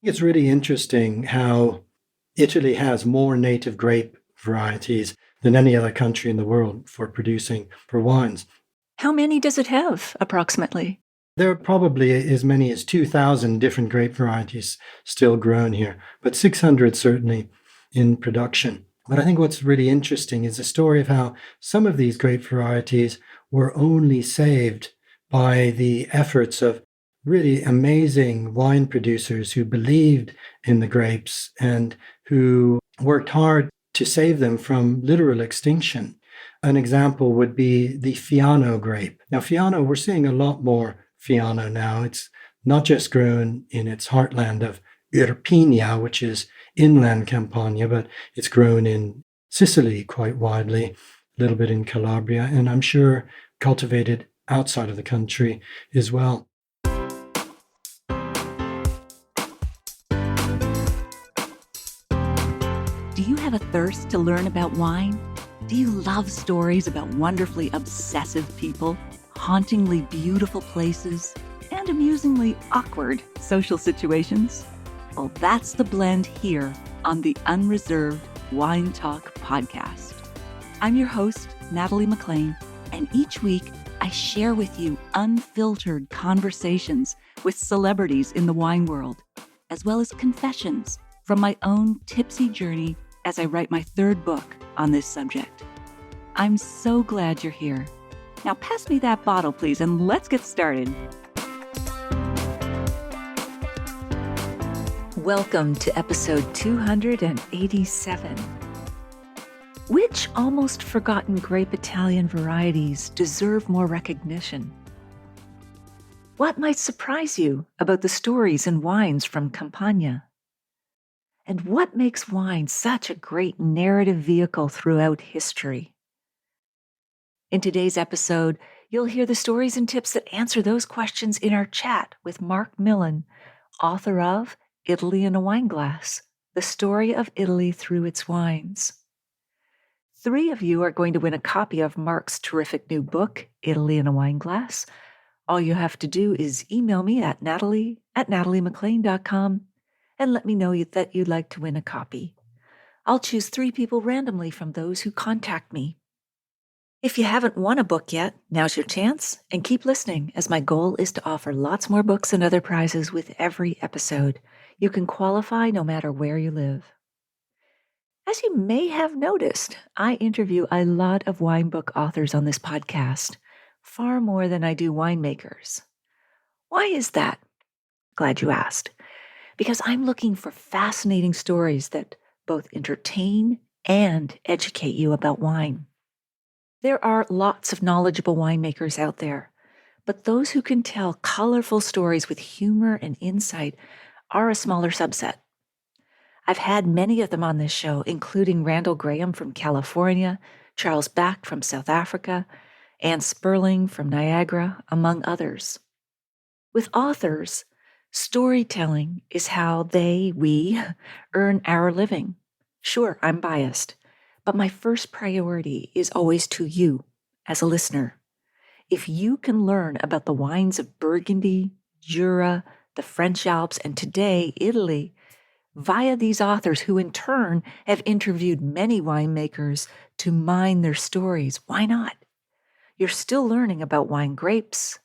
It's really interesting how Italy has more native grape varieties than any other country in the world for producing for wines. How many does it have, approximately? There are probably as many as 2,000 different grape varieties still grown here, but 600 certainly in production. But I think what's really interesting is the story of how some of these grape varieties were only saved by the efforts of really amazing wine producers who believed in the grapes and who worked hard to save them from literal extinction. An example would be the Fiano grape. Now, Fiano, we're seeing a lot more Fiano now. It's not just grown in its heartland of Irpinia, which is inland Campania, but it's grown in Sicily quite widely, a little bit in Calabria, and I'm sure cultivated outside of the country as well. Do you have a thirst to learn about wine? Do you love stories about wonderfully obsessive people, hauntingly beautiful places, and amusingly awkward social situations? Well, that's the blend here on the Unreserved Wine Talk podcast. I'm your host, Natalie McLean, and each week I share with you unfiltered conversations with celebrities in the wine world, as well as confessions from my own tipsy journey as I write my third book on this subject. I'm so glad you're here. Now pass me that bottle, please, and let's get started. Welcome to episode 287. Which almost forgotten grape Italian varieties deserve more recognition? What might surprise you about the stories and wines from Campania? And what makes wine such a great narrative vehicle throughout history? In today's episode, you'll hear the stories and tips that answer those questions in our chat with Marc Millon, author of Italy in a Wineglass, the story of Italy through its wines. 3 of you are going to win a copy of Marc's terrific new book, Italy in a Wineglass. All you have to do is email me at natalie@nataliemclean.com and let me know that you'd like to win a copy. I'll choose 3 people randomly from those who contact me. If you haven't won a book yet, now's your chance, and keep listening, as my goal is to offer lots more books and other prizes with every episode. You can qualify no matter where you live. As you may have noticed, I interview a lot of wine book authors on this podcast, far more than I do winemakers. Why is that? Glad you asked. Because I'm looking for fascinating stories that both entertain and educate you about wine. There are lots of knowledgeable winemakers out there, but those who can tell colorful stories with humor and insight are a smaller subset. I've had many of them on this show, including Randall Graham from California, Charles Back from South Africa, Anne Sperling from Niagara, among others. With authors, storytelling is how we earn our living. Sure, I'm biased, but my first priority is always to you as a listener. If you can learn about the wines of Burgundy, Jura, the French Alps, and today, Italy, via these authors who in turn have interviewed many winemakers to mine their stories, why not? You're still learning about wine grapes,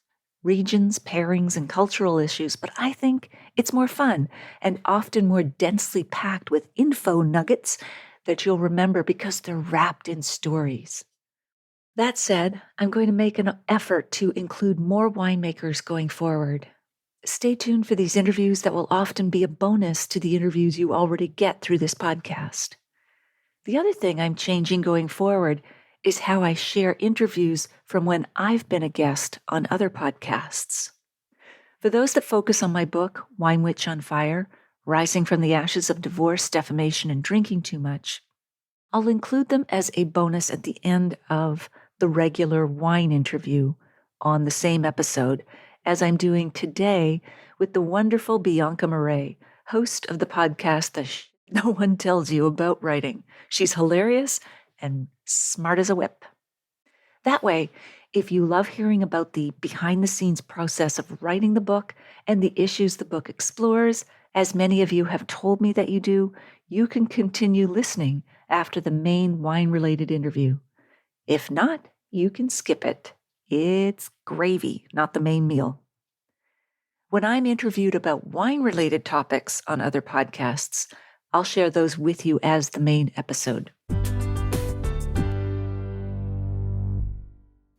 regions, pairings, and cultural issues, but I think it's more fun and often more densely packed with info nuggets that you'll remember because they're wrapped in stories. That said, I'm going to make an effort to include more winemakers going forward. Stay tuned for these interviews that will often be a bonus to the interviews you already get through this podcast. The other thing I'm changing going forward is how I share interviews from when I've been a guest on other podcasts. For those that focus on my book, Wine Witch on Fire, Rising from the Ashes of Divorce, Defamation, and Drinking Too Much, I'll include them as a bonus at the end of the regular wine interview on the same episode, as I'm doing today with the wonderful Bianca Murray, host of the podcast No One Tells You About Writing. She's hilarious and smart as a whip. That way, if you love hearing about the behind-the-scenes process of writing the book and the issues the book explores, As many of you have told me that you do, you can continue listening after the main wine-related interview. If not, you can skip it. It's gravy, not the main meal. When I'm interviewed about wine-related topics on other podcasts, I'll share those with you as the main episode.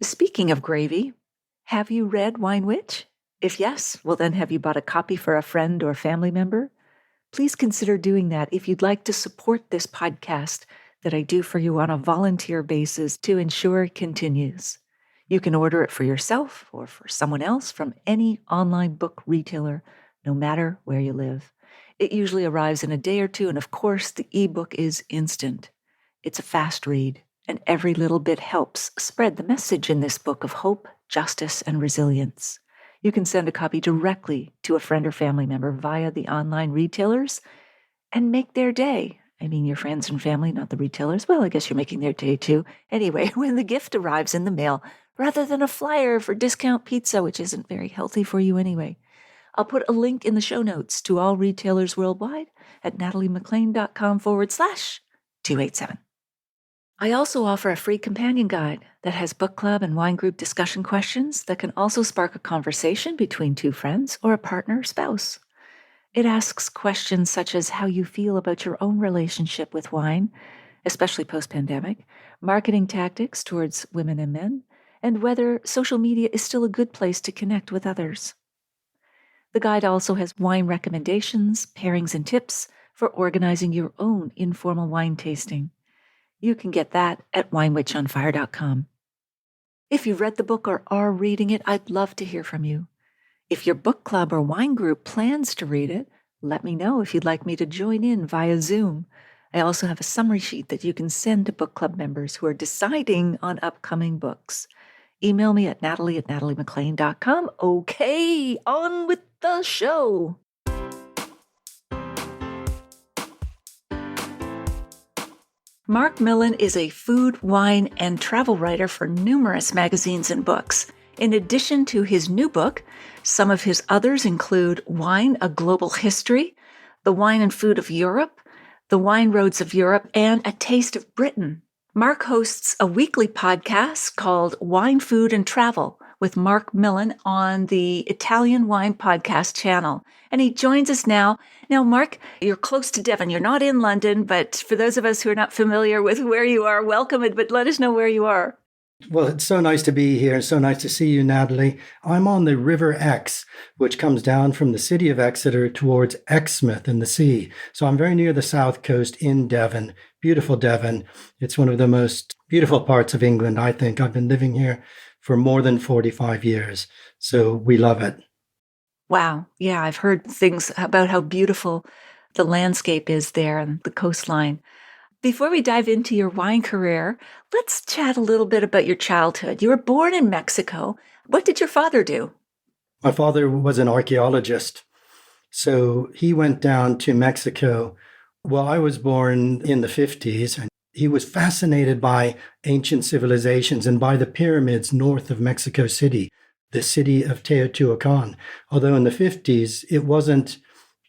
Speaking of gravy, have you read Wine Witch? If yes, well then have you bought a copy for a friend or family member? Please consider doing that if you'd like to support this podcast that I do for you on a volunteer basis to ensure it continues. You can order it for yourself or for someone else from any online book retailer, no matter where you live. It usually arrives in a day or two, and of course, the ebook is instant. It's a fast read, and every little bit helps spread the message in this book of hope, justice, and resilience. You can send a copy directly to a friend or family member via the online retailers and make their day. I mean, your friends and family, not the retailers. Well, I guess you're making their day too. Anyway, when the gift arrives in the mail, rather than a flyer for discount pizza, which isn't very healthy for you anyway. I'll put a link in the show notes to all retailers worldwide at nataliemclean.com/287. I also offer a free companion guide that has book club and wine group discussion questions that can also spark a conversation between two friends or a partner or spouse. It asks questions such as how you feel about your own relationship with wine, especially post-pandemic, marketing tactics towards women and men, and whether social media is still a good place to connect with others. The guide also has wine recommendations, pairings, and tips for organizing your own informal wine tasting. You can get that at winewitchonfire.com. If you've read the book or are reading it, I'd love to hear from you. If your book club or wine group plans to read it, let me know if you'd like me to join in via Zoom. I also have a summary sheet that you can send to book club members who are deciding on upcoming books. Email me at natalie@nataliemclean.com. Okay, on with the show. Marc Millon is a food, wine, and travel writer for numerous magazines and books. In addition to his new book, some of his others include Wine, A Global History, The Wine and Food of Europe, The Wine Roads of Europe, and A Taste of Britain. Marc hosts a weekly podcast called Wine, Food, and Travel with Marc Millon on the Italian Wine Podcast channel. And he joins us now. Now, Marc, you're close to Devon. You're not in London, but for those of us who are not familiar with where you are, welcome, but let us know where you are. Well, it's so nice to be here. So nice to see you, Natalie. I'm on the River Exe, which comes down from the city of Exeter towards Exmouth in the sea. So I'm very near the south coast in Devon, beautiful Devon. It's one of the most beautiful parts of England, I think. I've been living here for more than 45 years, so we love it. Wow. Yeah, I've heard things about how beautiful the landscape is there and the coastline. Before we dive into your wine career, let's chat a little bit about your childhood. You were born in Mexico. What did your father do? My father was an archaeologist, so he went down to Mexico. Well, I was born in the 50s, and he was fascinated by ancient civilizations and by the pyramids north of Mexico City, the city of Teotihuacan. Although in the 50s, it wasn't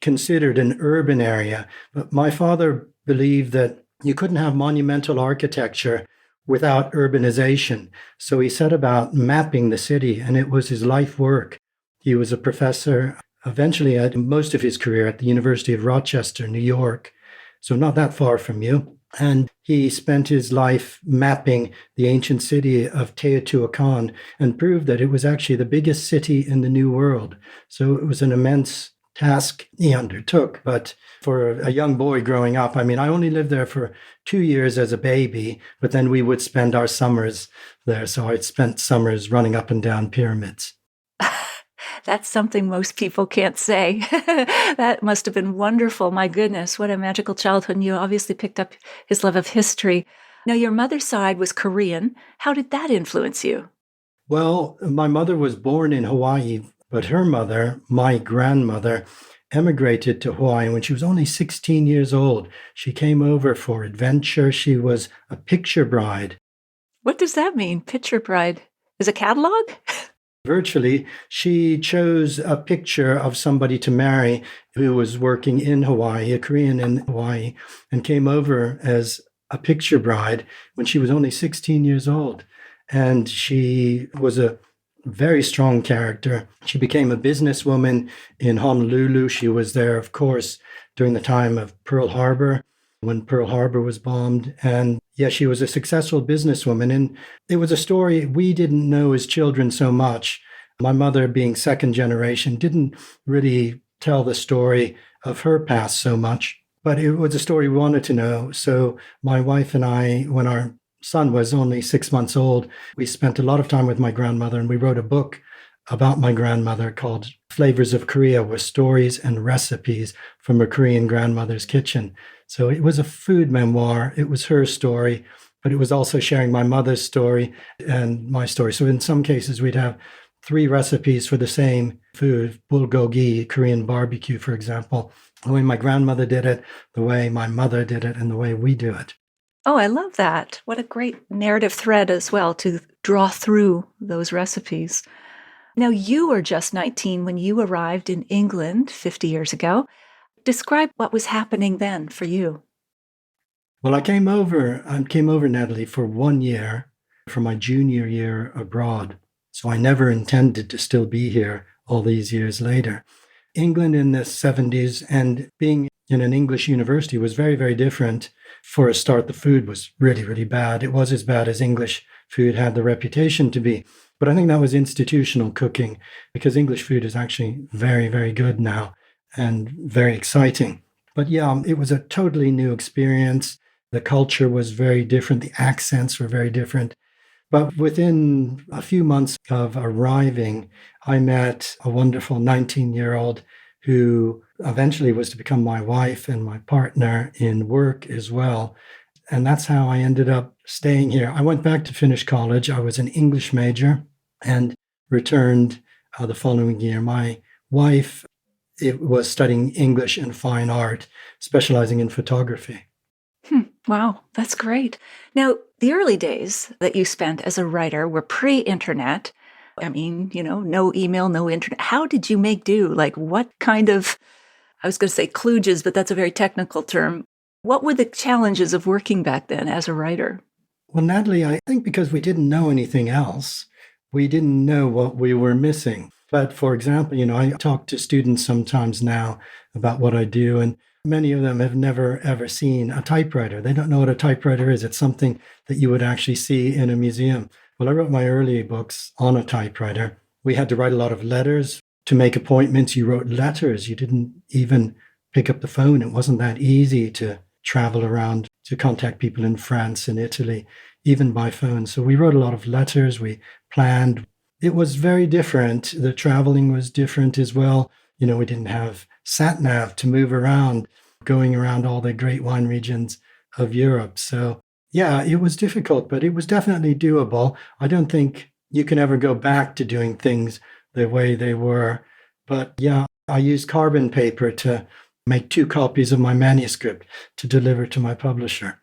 considered an urban area, but my father believed that you couldn't have monumental architecture without urbanization. So he set about mapping the city, and it was his life work. He was a professor, eventually had most of his career at the University of Rochester, New York, so not that far from you. And he spent his life mapping the ancient city of Teotihuacan and proved that it was actually the biggest city in the New World. So it was an immense task he undertook. But for a young boy growing up, I mean, I only lived there for 2 years as a baby, but then we would spend our summers there. So I spent summers running up and down pyramids. That's something most people can't say. That must have been wonderful. My goodness, what a magical childhood. And you obviously picked up his love of history. Now, your mother's side was Korean. How did that influence you? Well, my mother was born in Hawaii, but her mother, my grandmother, emigrated to Hawaii when she was only 16 years old. She came over for adventure. She was a picture bride. What does that mean, picture bride? Is a catalog? virtually. She chose a picture of somebody to marry who was working in Hawaii, a Korean in Hawaii, and came over as a picture bride when she was only 16 years old. And she was a very strong character. She became a businesswoman in Honolulu. She was there, of course, during the time of Pearl Harbor, when Pearl Harbor was bombed. And yeah, she was a successful businesswoman. And it was a story we didn't know as children so much. My mother, being second generation, didn't really tell the story of her past so much, but it was a story we wanted to know. So my wife and I, when our son was only 6 months old, we spent a lot of time with my grandmother, and we wrote a book about my grandmother called Flavors of Korea, with stories and recipes from a Korean grandmother's kitchen. So it was a food memoir. It was her story, but it was also sharing my mother's story and my story. So in some cases, we'd have 3 recipes for the same food, bulgogi, Korean barbecue, for example, the way my grandmother did it, the way my mother did it, and the way we do it. Oh, I love that. What a great narrative thread as well to draw through those recipes. Now, you were just 19 when you arrived in England 50 years ago. Describe what was happening then for you. Well, I came over, Natalie, for 1 year for my junior year abroad. So I never intended to still be here all these years later. England in the 70s and being in an English university was very, very different. For a start, the food was really, really bad. It was as bad as English food had the reputation to be. But I think that was institutional cooking, because English food is actually very, very good now and very exciting. But yeah, it was a totally new experience. The culture was very different. The accents were very different. But within a few months of arriving, I met a wonderful 19-year-old who eventually was to become my wife and my partner in work as well. And that's how I ended up staying here. I went back to finish college. I was an English major and returned the following year. My wife was studying English and fine art, specializing in photography. Wow, that's great. Now, the early days that you spent as a writer were pre-internet. I mean, no email, no internet. How did you make do? Like, what kind of, I was going to say kludges, but that's a very technical term. What were the challenges of working back then as a writer? Well, Natalie, I think because we didn't know anything else, we didn't know what we were missing. But for example, I talk to students sometimes now about what I do, and many of them have never, ever seen a typewriter. They don't know what a typewriter is. It's something that you would actually see in a museum. Well, I wrote my early books on a typewriter. We had to write a lot of letters to make appointments. You wrote letters. You didn't even pick up the phone. It wasn't that easy to travel around to contact people in France and Italy, even by phone. So we wrote a lot of letters. We planned. It was very different. The traveling was different as well. We didn't have sat-nav to move around, going around all the great wine regions of Europe. So yeah, it was difficult, but it was definitely doable. I don't think you can ever go back to doing things the way they were. But yeah, I used carbon paper to make 2 copies of my manuscript to deliver to my publisher.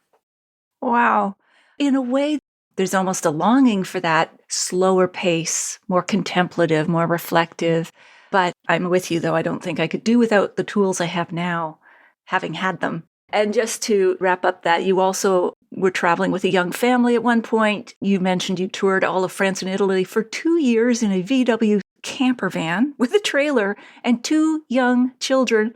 Wow. In a way, there's almost a longing for that slower pace, more contemplative, more reflective. But I'm with you, though. I don't think I could do without the tools I have now, having had them. And just to wrap up that, you also were traveling with a young family at one point. You mentioned you toured all of France and Italy for 2 years in a VW camper van with a trailer and 2 young children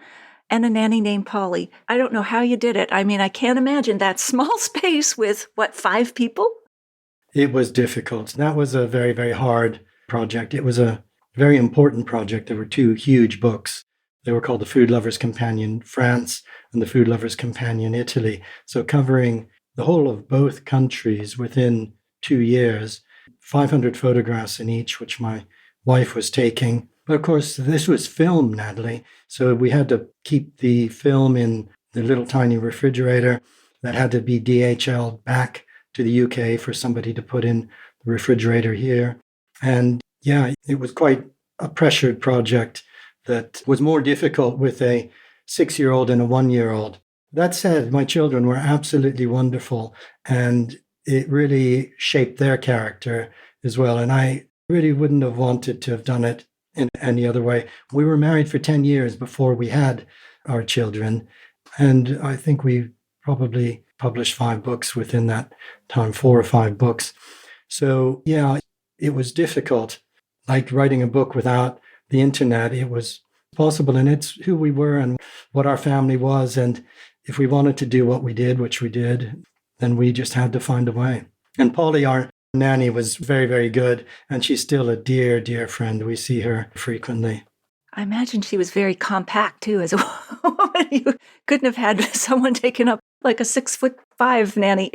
and a nanny named Polly. I don't know how you did it. I mean, I can't imagine that small space with, 5 people? It was difficult. That was a very, very hard project. It was a very important project. There were 2 huge books. They were called The Food Lover's Companion France and The Food Lover's Companion Italy. So covering the whole of both countries within 2 years, 500 photographs in each, which my wife was taking. But of course, this was film, Natalie. So we had to keep the film in the little tiny refrigerator that had to be DHL'd back to the UK for somebody to put in the refrigerator here. And yeah, it was quite a pressured project that was more difficult with a 6-year-old and a 1-year-old. That said, my children were absolutely wonderful, and it really shaped their character as well. And I Really wouldn't have wanted to have done it in any other way. We were married for 10 years before we had our children. And I think we probably published 5 books within that time, 4 or 5 books. So, yeah, it was difficult. Like writing a book without the internet, it was possible. And it's who we were and what our family was. And if we wanted to do what we did, which we did, then we just had to find a way. And Polly, our nanny, was very, very good. And she's still a dear, dear friend. We see her frequently. I imagine she was very compact too as a woman. You couldn't have had someone taking up like a 6'5" nanny.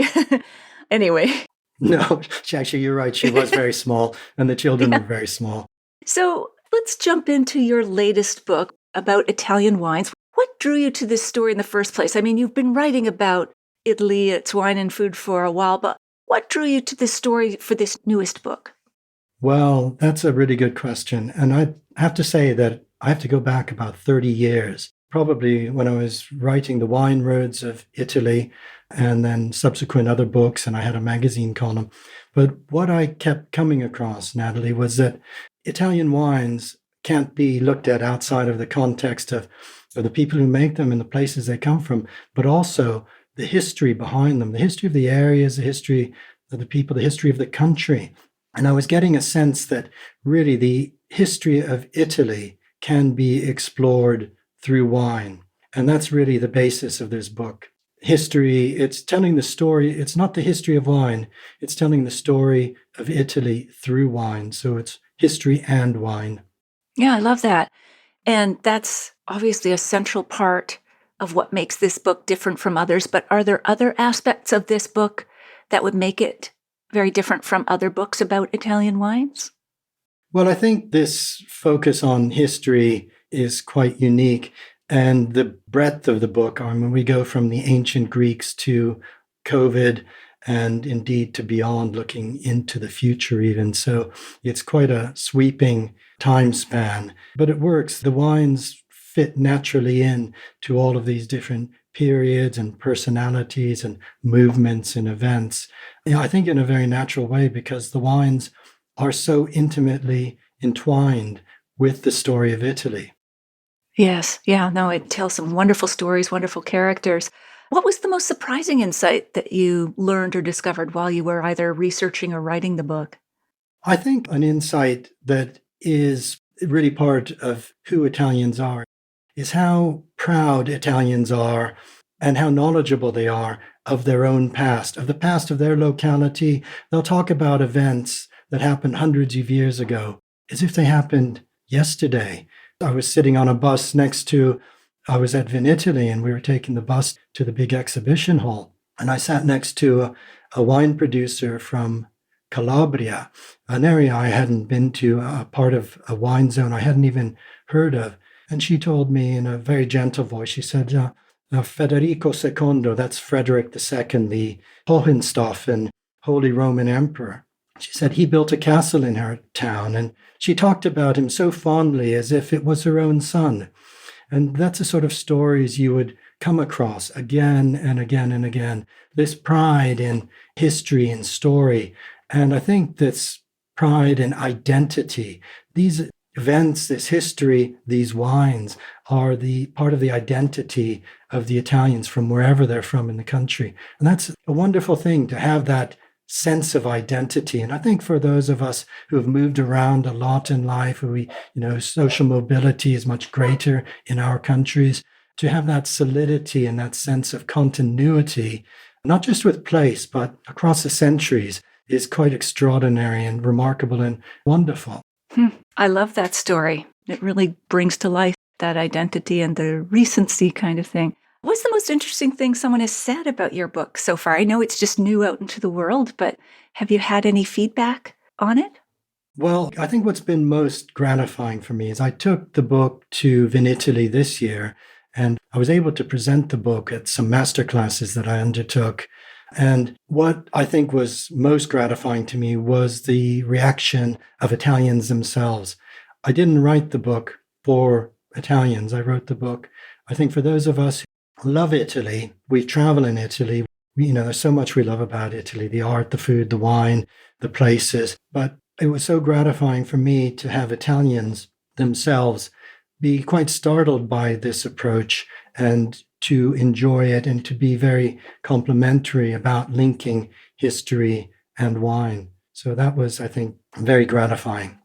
Anyway. No, actually, you're right. She was very small, and the children were very small. So let's jump into your latest book about Italian wines. What drew you to this story in the first place? I mean, you've been writing about Italy, its wine and food for a while, but what drew you to this story for this newest book? Well, that's a really good question. And I have to say that I have to go back about 30 years, probably when I was writing The Wine Roads of Italy and then subsequent other books, and I had a magazine column. But what I kept coming across, Natalie, was that Italian wines can't be looked at outside of the context of the people who make them and the places they come from, but also the history behind them, the history of the areas, the history of the people, the history of the country. And I was getting a sense that really the history of Italy can be explored through wine. And that's really the basis of this book. History, it's telling the story. It's not the history of wine. It's telling the story of Italy through wine. So it's history and wine. Yeah, I love that. And that's obviously a central part of what makes this book different from others. But are there other aspects of this book that would make it very different from other books about Italian wines? Well, I think this focus on history is quite unique. And the breadth of the book, I mean, we go from the ancient Greeks to COVID and indeed to beyond, looking into the future even. So it's quite a sweeping time span, but it works. The wines fit naturally in to all of these different periods and personalities and movements and events. I think in a very natural way, because the wines are so intimately entwined with the story of Italy. Yes. Yeah. No, it tells some wonderful stories, wonderful characters. What was the most surprising insight that you learned or discovered while you were either researching or writing the book? I think an insight that is really part of who Italians are is how proud Italians are and how knowledgeable they are of their own past, of the past of their locality. They'll talk about events that happened hundreds of years ago as if they happened yesterday. I was sitting on a bus I was at Vinitaly, and we were taking the bus to the big exhibition hall. And I sat next to a wine producer from Calabria, an area I hadn't been to, a part of a wine zone I hadn't even heard of. And she told me in a very gentle voice, she said, Federico II, that's Frederick II, the Hohenstaufen, Holy Roman Emperor. She said he built a castle in her town, and she talked about him so fondly as if it was her own son. And that's the sort of stories you would come across again and again and again. This pride in history and story. And I think this pride in identity, these events, this history, these wines are the part of the identity of the Italians from wherever they're from in the country. And that's a wonderful thing to have that sense of identity. And I think for those of us who have moved around a lot in life, social mobility is much greater in our countries, to have that solidity and that sense of continuity, not just with place, but across the centuries, is quite extraordinary and remarkable and wonderful. I love that story. It really brings to life that identity and the recency kind of thing. What's the most interesting thing someone has said about your book so far? I know it's just new out into the world, but have you had any feedback on it? Well, I think what's been most gratifying for me is I took the book to Vinitaly this year, and I was able to present the book at some masterclasses that I undertook. And what I think was most gratifying to me was the reaction of Italians themselves. I didn't write the book for Italians. I wrote the book, I think, for those of us who love Italy. We travel in Italy. There's so much we love about Italy, the art, the food, the wine, the places. But it was so gratifying for me to have Italians themselves be quite startled by this approach and to enjoy it and to be very complimentary about linking history and wine. So that was, I think, very gratifying.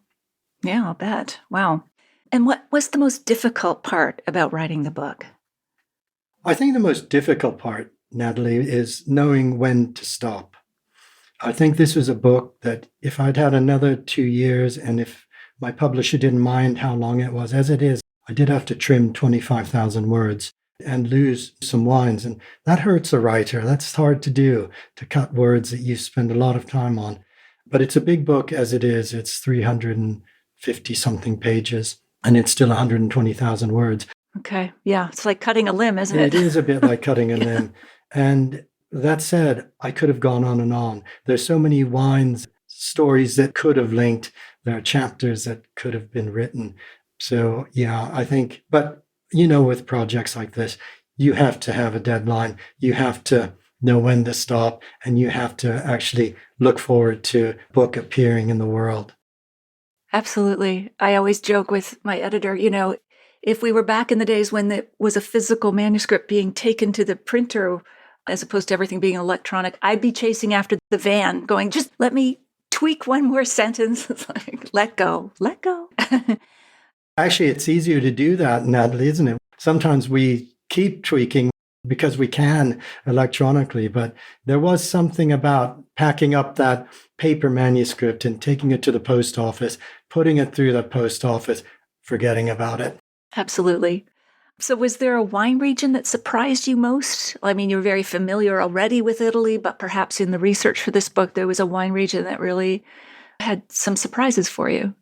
Yeah, I'll bet. Wow. And what was the most difficult part about writing the book? I think the most difficult part, Natalie, is knowing when to stop. I think this was a book that if I'd had another 2 years and if my publisher didn't mind how long it was, as it is, I did have to trim 25,000 words and lose some wines. And that hurts a writer. That's hard to do, to cut words that you spend a lot of time on. But it's a big book as it is. It's 350 something pages and it's still 120,000 words. Okay. Yeah. It's like cutting a limb, isn't it? It is a bit like cutting a limb. And that said, I could have gone on and on. There's so many wines, stories that could have linked. There are chapters that could have been written. So, yeah, I think, but with projects like this, you have to have a deadline. You have to know when to stop, and you have to actually look forward to a book appearing in the world. Absolutely. I always joke with my editor, if we were back in the days when there was a physical manuscript being taken to the printer, as opposed to everything being electronic, I'd be chasing after the van going, just let me tweak one more sentence. It's like, let go. Actually, it's easier to do that, Natalie, isn't it? Sometimes we keep tweaking because we can electronically, but there was something about packing up that paper manuscript and taking it to the post office, putting it through the post office, forgetting about it. Absolutely. So was there a wine region that surprised you most? I mean, you're very familiar already with Italy, but perhaps in the research for this book, there was a wine region that really had some surprises for you.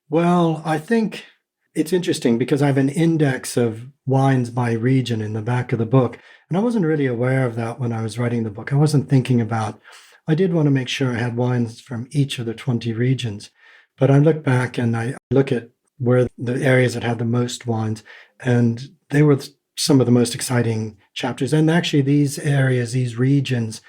Well, I think it's interesting because I have an index of wines by region in the back of the book. And I wasn't really aware of that when I was writing the book. I wasn't thinking about, I did want to make sure I had wines from each of the 20 regions. But I look back and I look at where the areas that had the most wines, and they were some of the most exciting chapters. And actually, these areas, these regions,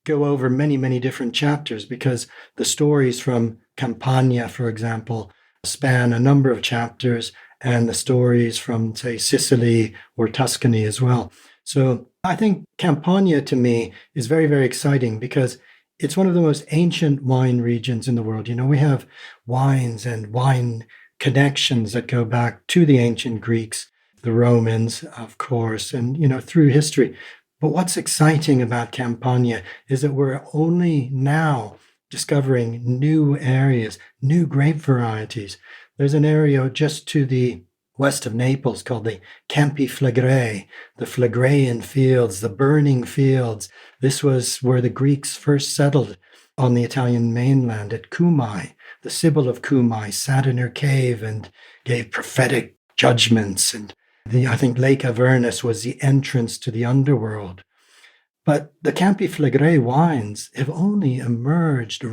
go over many, many different chapters because the stories from Campania, for example, span a number of chapters, and the stories from, say, Sicily or Tuscany as well. So I think Campania, to me, is very, very exciting because it's one of the most ancient wine regions in the world. We have wines and wine connections that go back to the ancient Greeks, the Romans, of course, and, through history. But what's exciting about Campania is that we're only now discovering new areas, new grape varieties. There's an area just to the west of Naples called the Campi Flegrei, the Phlegraean fields, the burning fields. This was where the Greeks first settled on the Italian mainland at Cumae. The Sibyl of Cumae sat in her cave and gave prophetic judgments. And I think Lake Avernus was the entrance to the underworld. But the Campi Flegrei wines have only re-emerged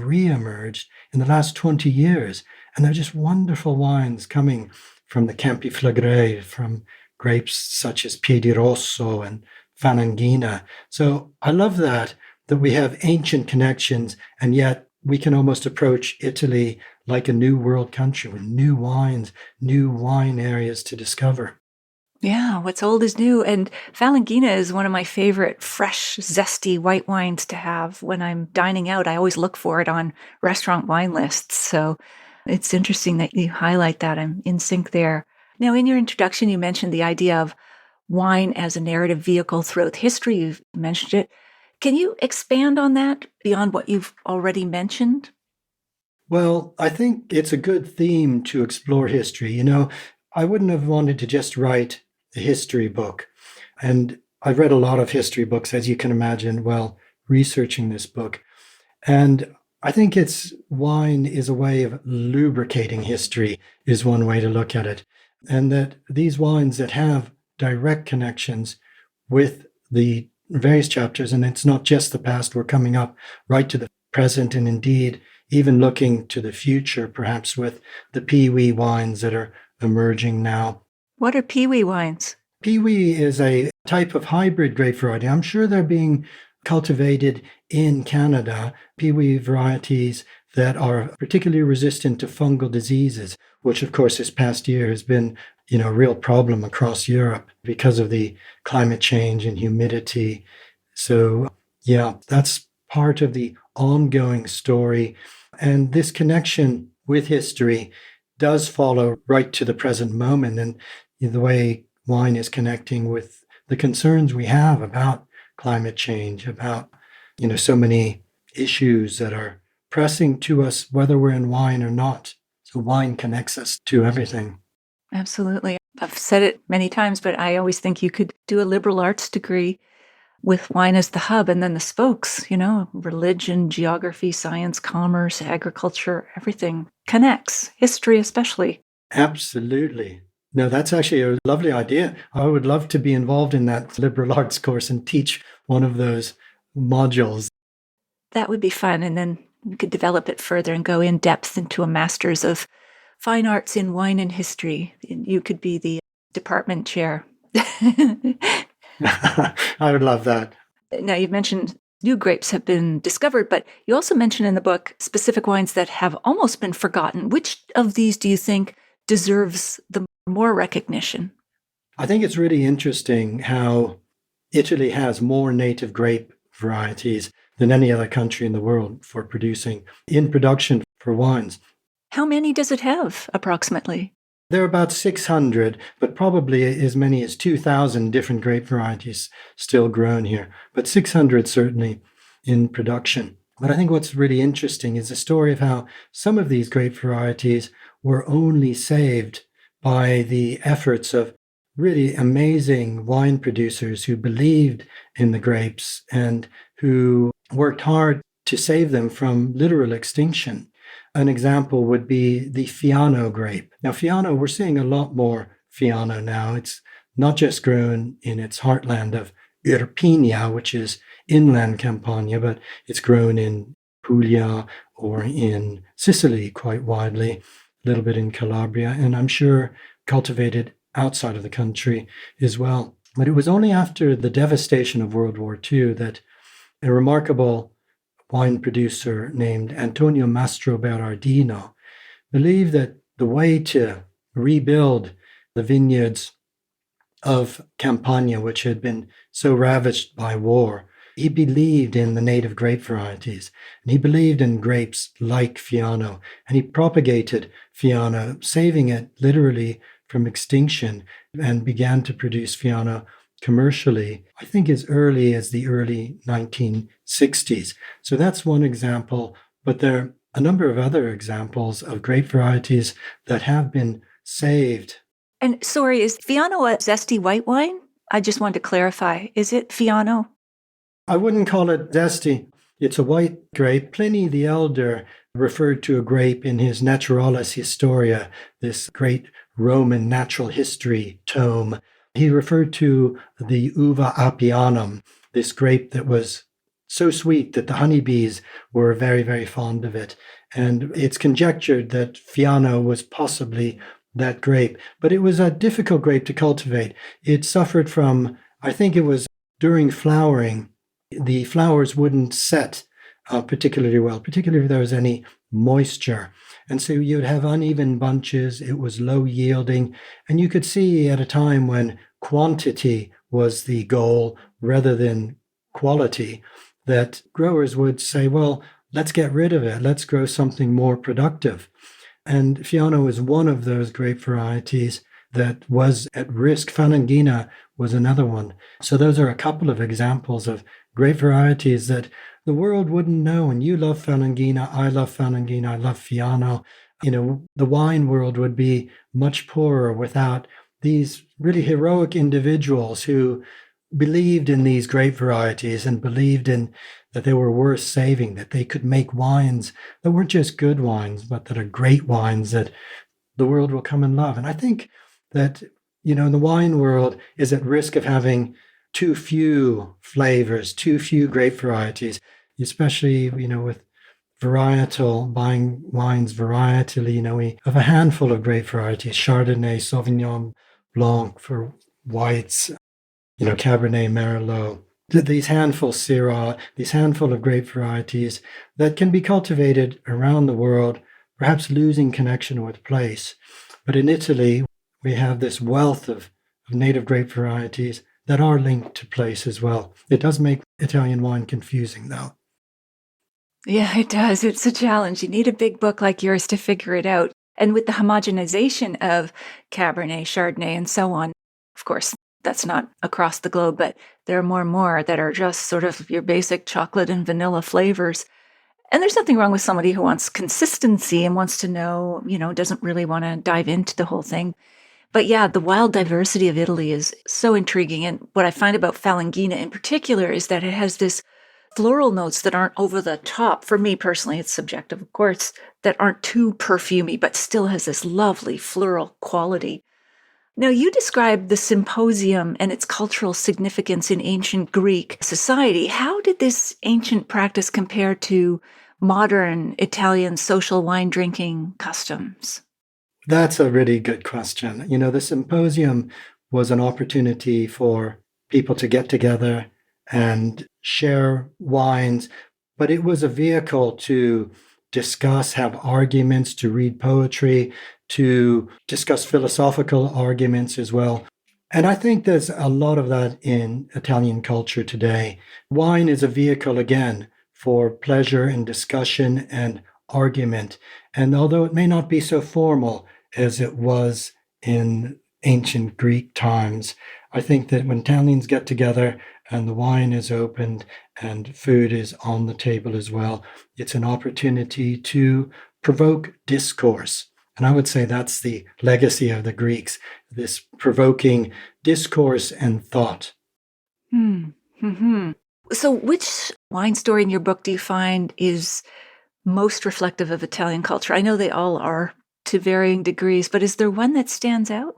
in the last 20 years. And they're just wonderful wines coming from the Campi Flegrei, from grapes such as Piedirosso and Fananghina. So I love that we have ancient connections, and yet we can almost approach Italy like a new world country with new wines, new wine areas to discover. Yeah, what's old is new. And Fananghina is one of my favorite fresh, zesty white wines to have when I'm dining out. I always look for it on restaurant wine lists. So it's interesting that you highlight that. I'm in sync there. Now, in your introduction, you mentioned the idea of wine as a narrative vehicle throughout history. You've mentioned it. Can you expand on that beyond what you've already mentioned? Well, I think it's a good theme to explore history. I wouldn't have wanted to just write a history book. And I've read a lot of history books, as you can imagine, while researching this book. And I think wine is a way of lubricating history, is one way to look at it. And that these wines that have direct connections with the various chapters, and it's not just the past, we're coming up right to the present, and indeed even looking to the future, perhaps with the Piwi wines that are emerging now. What are Piwi wines? Piwi is a type of hybrid grape variety. I'm sure they're being cultivated in Canada, peewee varieties that are particularly resistant to fungal diseases, which of course this past year has been, a real problem across Europe because of the climate change and humidity. So, yeah, that's part of the ongoing story. And this connection with history does follow right to the present moment, and the way wine is connecting with the concerns we have about climate change, about, so many issues that are pressing to us, whether we're in wine or not. So wine connects us to everything. Absolutely. I've said it many times, but I always think you could do a liberal arts degree with wine as the hub and then the spokes, religion, geography, science, commerce, agriculture, everything connects, history especially. Absolutely. No, that's actually a lovely idea. I would love to be involved in that liberal arts course and teach one of those modules. That would be fun. And then we could develop it further and go in depth into a master's of fine arts in wine and history. You could be the department chair. I would love that. Now, you've mentioned new grapes have been discovered, but you also mention in the book specific wines that have almost been forgotten. Which of these do you think deserves the more recognition? I think it's really interesting how Italy has more native grape varieties than any other country in the world for producing in production for wines. How many does it have, approximately? There are about 600, but probably as many as 2,000 different grape varieties still grown here, but 600 certainly in production. But I think what's really interesting is the story of how some of these grape varieties were only saved by the efforts of really amazing wine producers who believed in the grapes and who worked hard to save them from literal extinction. An example would be the Fiano grape. Now, Fiano, we're seeing a lot more Fiano now. It's not just grown in its heartland of Irpinia, which is inland Campania, but it's grown in Puglia or in Sicily quite widely, a little bit in Calabria, and I'm sure cultivated outside of the country as well. But it was only after the devastation of World War II that a remarkable wine producer named Antonio Mastro Berardino believed that the way to rebuild the vineyards of Campania, which had been so ravaged by war, he believed in the native grape varieties, and he believed in grapes like Fiano, and he propagated Fiano, saving it literally from extinction, and began to produce Fiano commercially, I think as early as the early 1960s. So that's one example, but there are a number of other examples of grape varieties that have been saved. And sorry, is Fiano a zesty white wine? I just wanted to clarify. Is it Fiano? I wouldn't call it zesty. It's a white grape. Pliny the Elder referred to a grape in his Naturalis Historia, this great Roman natural history tome. He referred to the uva Appianum, this grape that was so sweet that the honeybees were very, very fond of it. And it's conjectured that Fiano was possibly that grape. But it was a difficult grape to cultivate. It suffered from, I think it was during flowering, the flowers wouldn't set particularly well, particularly if there was any moisture. And so you'd have uneven bunches, it was low yielding, and you could see at a time when quantity was the goal rather than quality, that growers would say, well, let's get rid of it, let's grow something more productive. And Fiano is one of those grape varieties that was at risk. Falangina was another one. So those are a couple of examples of grape varieties that the world wouldn't know. And you love Falangina, I love Falangina, I love Fiano. The wine world would be much poorer without these really heroic individuals who believed in these grape varieties and believed in that they were worth saving, that they could make wines that weren't just good wines, but that are great wines that the world will come and love. And I think that, the wine world is at risk of having too few flavors, too few grape varieties, especially, with varietal, buying wines varietally. We have a handful of grape varieties, Chardonnay, Sauvignon Blanc for whites, Cabernet Merlot, these handful Syrah, these handful of grape varieties that can be cultivated around the world, perhaps losing connection with place. But in Italy, we have this wealth of native grape varieties that are linked to place as well. It does make Italian wine confusing, though. Yeah, it does. It's a challenge. You need a big book like yours to figure it out. And with the homogenization of Cabernet, Chardonnay, and so on, of course, that's not across the globe, but there are more and more that are just sort of your basic chocolate and vanilla flavors. And there's nothing wrong with somebody who wants consistency and wants to know, doesn't really want to dive into the whole thing. But yeah, the wild diversity of Italy is so intriguing. And what I find about Falanghina in particular is that it has this floral notes that aren't over the top. For me personally, it's subjective, of course, that aren't too perfumey, but still has this lovely floral quality. Now, you described the symposium and its cultural significance in ancient Greek society. How did this ancient practice compare to modern Italian social wine drinking customs? That's a really good question. The symposium was an opportunity for people to get together and share wines, but it was a vehicle to discuss, have arguments, to read poetry, to discuss philosophical arguments as well. And I think there's a lot of that in Italian culture today. Wine is a vehicle, again, for pleasure and discussion and argument. And although it may not be so formal as it was in ancient Greek times, I think that when Italians get together and the wine is opened and food is on the table as well, it's an opportunity to provoke discourse. And I would say that's the legacy of the Greeks, this provoking discourse and thought. Mm-hmm. So which wine story in your book do you find is most reflective of Italian culture? I know they all are to varying degrees, but is there one that stands out?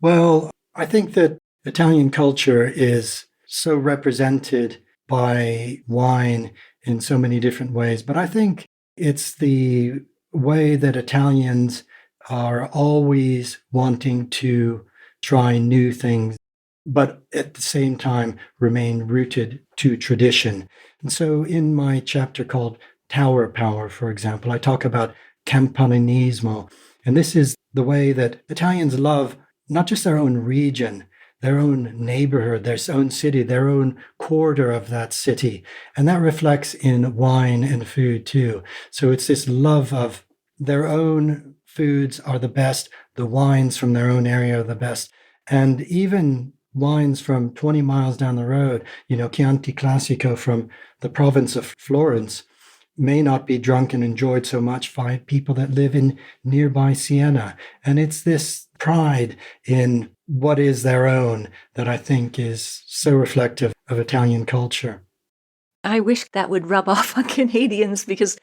Well, I think that Italian culture is so represented by wine in so many different ways, but I think it's the way that Italians are always wanting to try new things, but at the same time remain rooted to tradition. And so in my chapter called Tower Power, for example, I talk about Campanilismo. And this is the way that Italians love not just their own region, their own neighborhood, their own city, their own quarter of that city. And that reflects in wine and food too. So it's this love of their own foods are the best, the wines from their own area are the best. And even wines from 20 miles down the road, Chianti Classico from the province of Florence, may not be drunk and enjoyed so much by people that live in nearby Siena. And it's this pride in what is their own that I think is so reflective of Italian culture. I wish that would rub off on Canadians because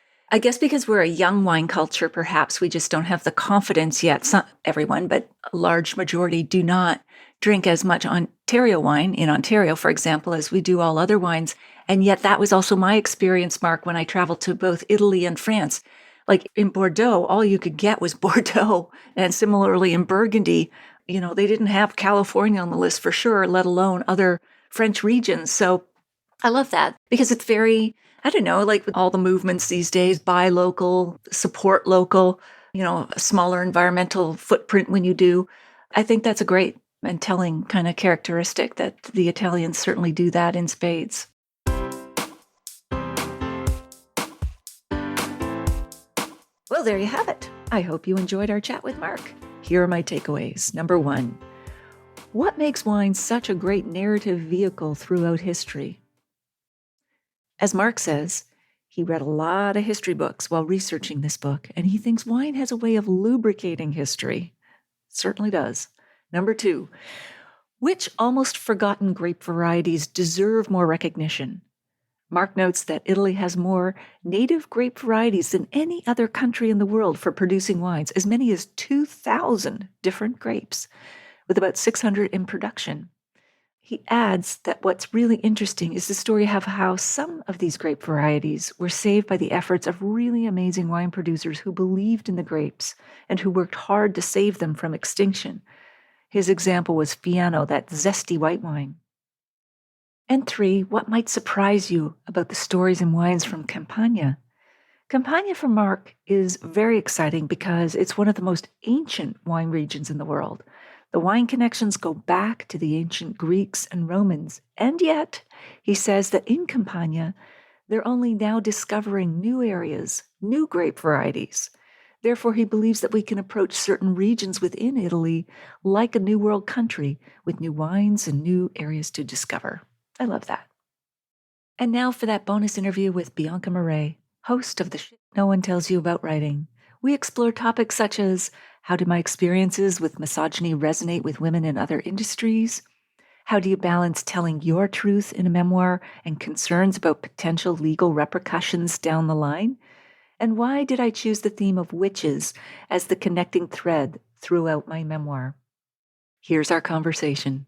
we're a young wine culture, perhaps we just don't have the confidence yet. Not everyone, but a large majority do not drink as much Ontario wine in Ontario, for example, as we do all other wines. And yet that was also my experience, Mark, when I traveled to both Italy and France. Like in Bordeaux, all you could get was Bordeaux. And similarly in Burgundy, they didn't have California on the list for sure, let alone other French regions. So I love that because it's very, I don't know, like with all the movements these days, buy local, support local, a smaller environmental footprint when you do. I think that's a great and telling kind of characteristic that the Italians certainly do that in spades. Well, there you have it. I hope you enjoyed our chat with Mark. Here are my takeaways. Number 1, what makes wine such a great narrative vehicle throughout history? As Mark says, he read a lot of history books while researching this book, and he thinks wine has a way of lubricating history. It certainly does. Number 2, which almost forgotten grape varieties deserve more recognition? Mark notes that Italy has more native grape varieties than any other country in the world for producing wines, as many as 2,000 different grapes, with about 600 in production. He adds that what's really interesting is the story of how some of these grape varieties were saved by the efforts of really amazing wine producers who believed in the grapes and who worked hard to save them from extinction. His example was Fiano, that zesty white wine. And 3, what might surprise you about the stories and wines from Campania? Campania for Marc is very exciting because it's one of the most ancient wine regions in the world. The wine connections go back to the ancient Greeks and Romans, and yet he says that in Campania, they're only now discovering new areas, new grape varieties. Therefore, he believes that we can approach certain regions within Italy like a New World country with new wines and new areas to discover. I love that. And now for that bonus interview with Bianca Murray, host of the Shit No One Tells You About Writing. We explore topics such as how do my experiences with misogyny resonate with women in other industries? How do you balance telling your truth in a memoir and concerns about potential legal repercussions down the line? And why did I choose the theme of witches as the connecting thread throughout my memoir? Here's our conversation.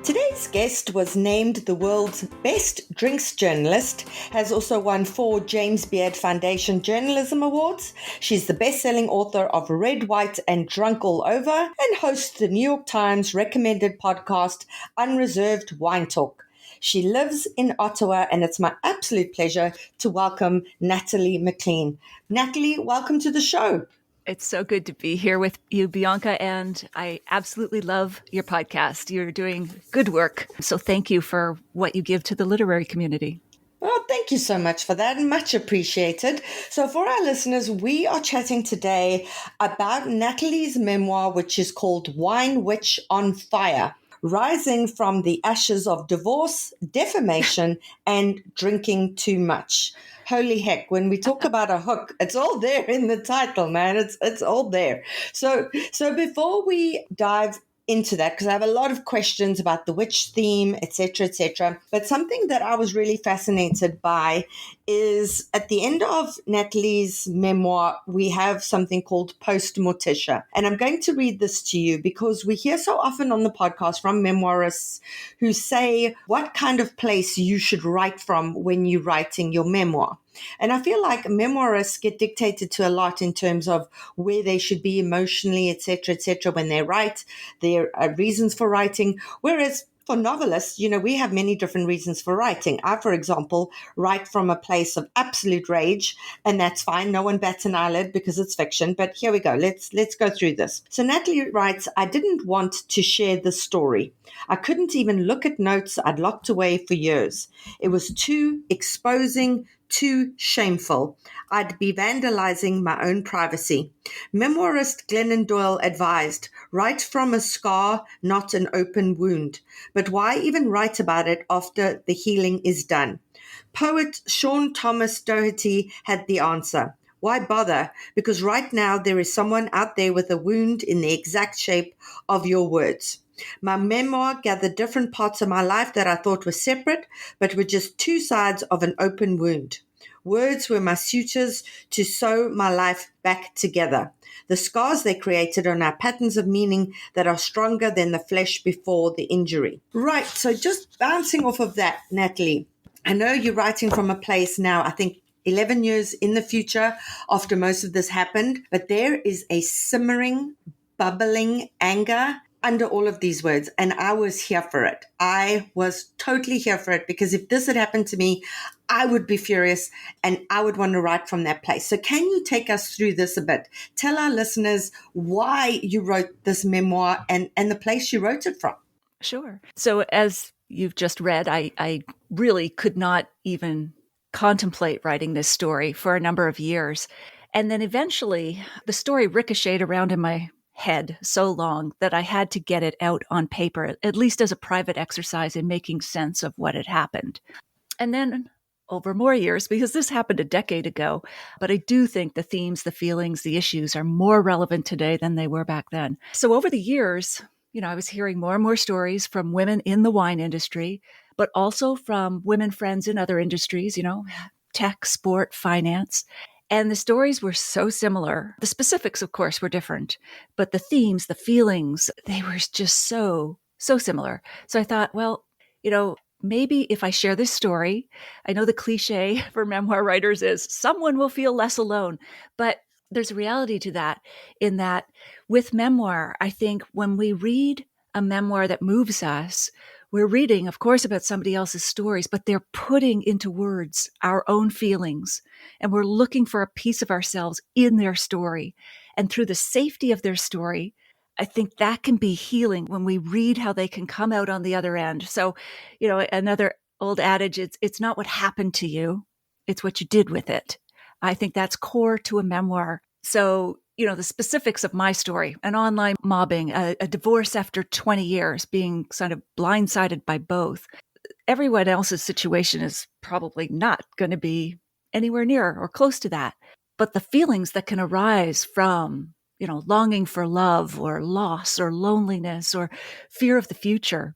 Today's guest was named the world's best drinks journalist, has also won 4 James Beard Foundation Journalism Awards. She's the best-selling author of Red, White, and Drunk All Over and hosts the New York Times recommended podcast Unreserved Wine Talk. She lives in Ottawa, and it's my absolute pleasure to welcome Natalie McLean. Natalie, welcome to the show. It's so good to be here with you, Bianca, and I absolutely love your podcast. You're doing good work. So thank you for what you give to the literary community. Well, thank you so much for that. Much appreciated. So for our listeners, we are chatting today about Natalie's memoir, which is called Wine Witch on Fire: Rising from the Ashes of Divorce, Defamation, and Drinking Too Much. Holy heck, when we talk about a hook, it's all there in the title, man. It's all there. So before we dive into that, because I have a lot of questions about the witch theme, etc., but something that I was really fascinated by is at the end of Natalie's memoir, we have something called Post Morticia. And I'm going to read this to you because we hear so often on the podcast from memoirists who say what kind of place you should write from when you're writing your memoir. And I feel like memoirists get dictated to a lot in terms of where they should be emotionally, etc., when they write. There are reasons for writing, whereas for novelists, we have many different reasons for writing. I, for example, write from a place of absolute rage, and that's fine. No one bats an eyelid because it's fiction. But here we go. Let's go through this. So Natalie writes, I didn't want to share this story. I couldn't even look at notes I'd locked away for years. It was too exposing, too shameful. I'd be vandalizing my own privacy. Memoirist Glennon Doyle advised, write from a scar, not an open wound. But why even write about it after the healing is done? Poet Sean Thomas Doherty had the answer. Why bother? Because right now there is someone out there with a wound in the exact shape of your words. My memoir gathered different parts of my life that I thought were separate, but were just two sides of an open wound. Words were my sutures to sew my life back together. The scars they created are now patterns of meaning that are stronger than the flesh before the injury. Right, so just bouncing off of that, Natalie, I know you're writing from a place now, I think 11 years in the future after most of this happened, but there is a simmering, bubbling anger under all of these words, and I was here for it. I was totally here for it because if this had happened to me, I would be furious and I would want to write from that place. So can you take us through this a bit? Tell our listeners why you wrote this memoir and the place you wrote it from. Sure. So as you've just read, I really could not even contemplate writing this story for a number of years. And then eventually the story ricocheted around in my head so long that I had to get it out on paper, at least as a private exercise in making sense of what had happened. And then over more years, because this happened a decade ago, but I do think the themes, the feelings, the issues are more relevant today than they were back then. So over the years, I was hearing more and more stories from women in the wine industry, but also from women friends in other industries, tech, sport, finance. And the stories were so similar. The specifics, of course, were different, but the themes, the feelings, they were just so similar. So I thought, well, maybe if I share this story, I know the cliche for memoir writers is someone will feel less alone, but there's a reality to that, in that with memoir, I think when we read a memoir that moves us, we're reading, of course, about somebody else's stories, but they're putting into words our own feelings. And we're looking for a piece of ourselves in their story. And through the safety of their story, I think that can be healing when we read how they can come out on the other end. So, another old adage, it's not what happened to you, it's what you did with it. I think that's core to a memoir. So, the specifics of my story, an online mobbing, a divorce after 20 years, being sort of blindsided by both. Everyone else's situation is probably not going to be anywhere near or close to that. But the feelings that can arise from, longing for love or loss or loneliness or fear of the future,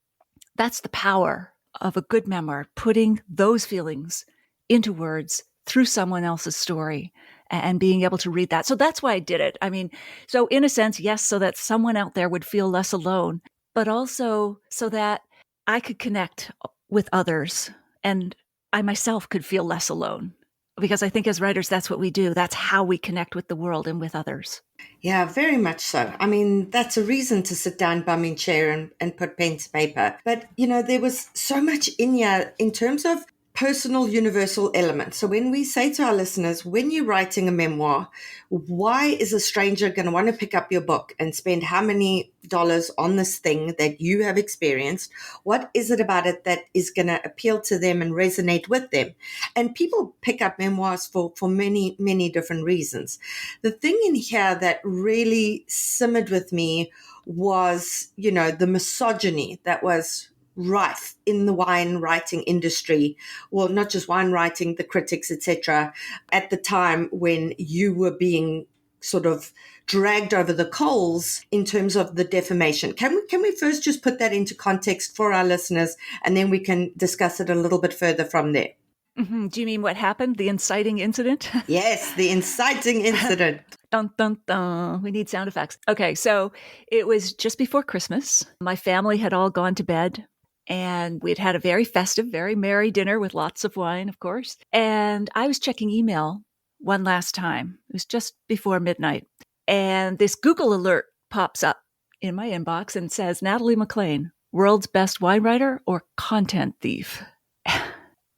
that's the power of a good memoir, putting those feelings into words through someone else's story and being able to read that. So that's why I did it. I mean, so in a sense, yes, so that someone out there would feel less alone, but also so that I could connect with others and I myself could feel less alone. Because I think as writers, that's what we do. That's how we connect with the world and with others. Yeah, very much so. I mean, that's a reason to sit down, bum in chair and put pen to paper. But, there was so much in here in terms of personal universal elements. So when we say to our listeners, when you're writing a memoir, why is a stranger going to want to pick up your book and spend how many dollars on this thing that you have experienced? What is it about it that is going to appeal to them and resonate with them? And people pick up memoirs for many, many different reasons. The thing in here that really simmered with me was, the misogyny that was rife in the wine writing industry. Well, not just wine writing, the critics, etc., at the time when you were being sort of dragged over the coals in terms of the defamation. Can we first just put that into context for our listeners, and then we can discuss it a little bit further from there? Mm-hmm. Do you mean what happened? The inciting incident? Yes, the inciting incident. Dun, dun, dun. We need sound effects. Okay, so it was just before Christmas. My family had all gone to bed. And we'd had a very festive, very merry dinner with lots of wine, of course. And I was checking email one last time. It was just before midnight. And this Google alert pops up in my inbox and says, Natalie McLean, world's best wine writer or content thief?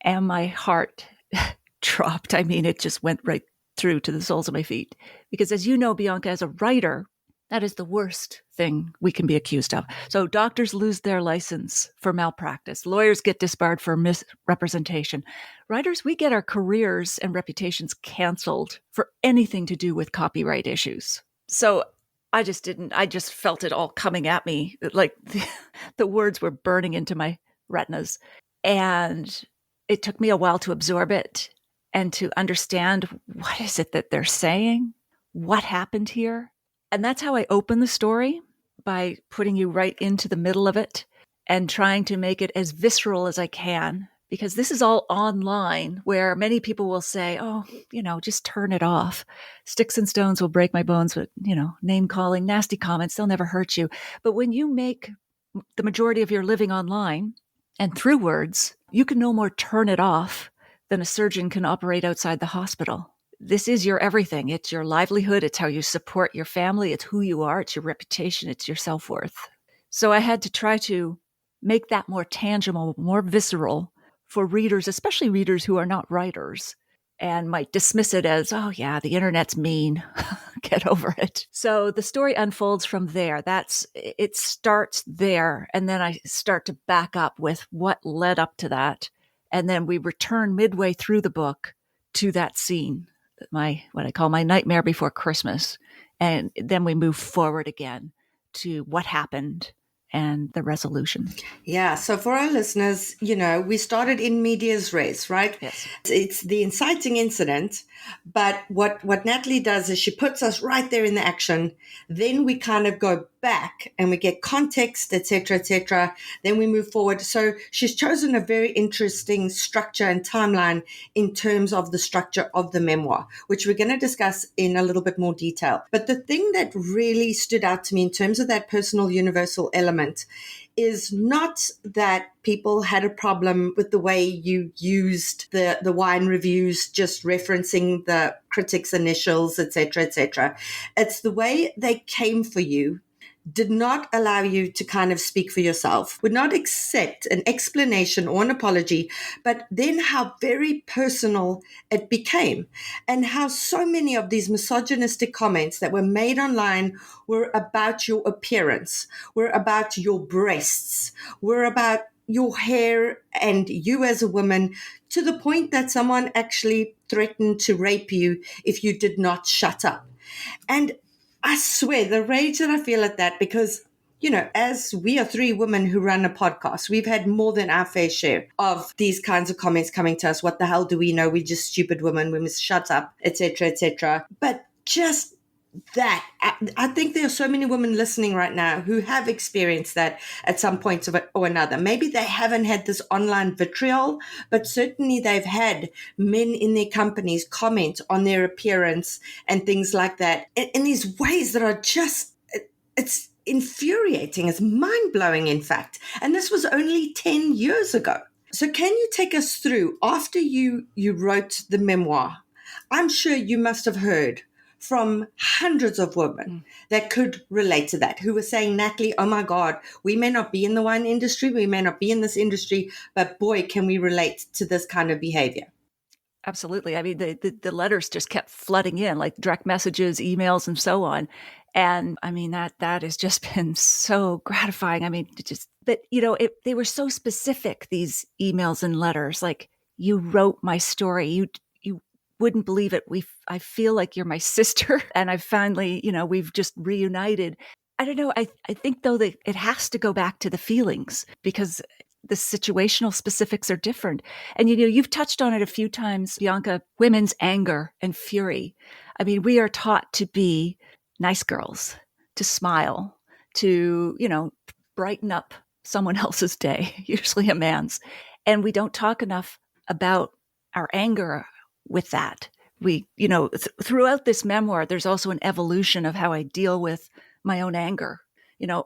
And my heart dropped. I mean, it just went right through to the soles of my feet. Because as you know, Bianca, as a writer, that is the worst thing we can be accused of. So doctors lose their license for malpractice. Lawyers get disbarred for misrepresentation. Writers, we get our careers and reputations canceled for anything to do with copyright issues. So I just felt it all coming at me. Like the words were burning into my retinas. And it took me a while to absorb it and to understand, what is it that they're saying? What happened here? And that's how I open the story, by putting you right into the middle of it and trying to make it as visceral as I can, because this is all online, where many people will say, oh, just turn it off. Sticks and stones will break my bones, but, name calling, nasty comments, they'll never hurt you. But when you make the majority of your living online and through words, you can no more turn it off than a surgeon can operate outside the hospital. This is your everything. It's your livelihood. It's how you support your family. It's who you are. It's your reputation. It's your self-worth. So I had to try to make that more tangible, more visceral for readers, especially readers who are not writers and might dismiss it as, oh yeah, the internet's mean. Get over it. So the story unfolds from there. It starts there. And then I start to back up with what led up to that. And then we return midway through the book to that scene, what I call my nightmare before Christmas. And then we move forward again to what happened and the resolution. Yeah. So for our listeners, we started in medias res, right? Yes. It's the inciting incident. But what Natalie does is she puts us right there in the action. Then we kind of go back and we get context, etc., etc. Then we move forward. So she's chosen a very interesting structure and timeline in terms of the structure of the memoir, which we're going to discuss in a little bit more detail. But the thing that really stood out to me in terms of that personal universal element element is not that people had a problem with the way you used the wine reviews, just referencing the critics' initials, etc., etc. It's the way they came for you, did not allow you to kind of speak for yourself, would not accept an explanation or an apology, but then how very personal it became, and how so many of these misogynistic comments that were made online were about your appearance, were about your breasts, were about your hair and you as a woman, to the point that someone actually threatened to rape you if you did not shut up. And I swear the rage that I feel at that, because, as we are three women who run a podcast, we've had more than our fair share of these kinds of comments coming to us. What the hell do we know? We're just stupid women. We must shut up, etc., etc. But just that, I think there are so many women listening right now who have experienced that at some point or another. Maybe they haven't had this online vitriol, but certainly they've had men in their companies comment on their appearance and things like that in these ways that are just, it's infuriating. It's mind-blowing, in fact. And this was only 10 years ago. So can you take us through, after you wrote the memoir, I'm sure you must have heard from hundreds of women that could relate to that, who were saying, Natalie, oh my God, we may not be in the wine industry, we may not be in this industry, but boy, can we relate to this kind of behavior. Absolutely. I mean, the letters just kept flooding in, like direct messages, emails, and so on. And I mean, that has just been so gratifying. I mean, but they were so specific, these emails and letters, like, you wrote my story. You wouldn't believe it. I feel like you're my sister. And I finally, we've just reunited. I don't know. I think though that it has to go back to the feelings, because the situational specifics are different. And, you've touched on it a few times, Bianca, women's anger and fury. I mean, we are taught to be nice girls, to smile, to, brighten up someone else's day, usually a man's. And we don't talk enough about our anger with that. We, throughout this memoir, there's also an evolution of how I deal with my own anger.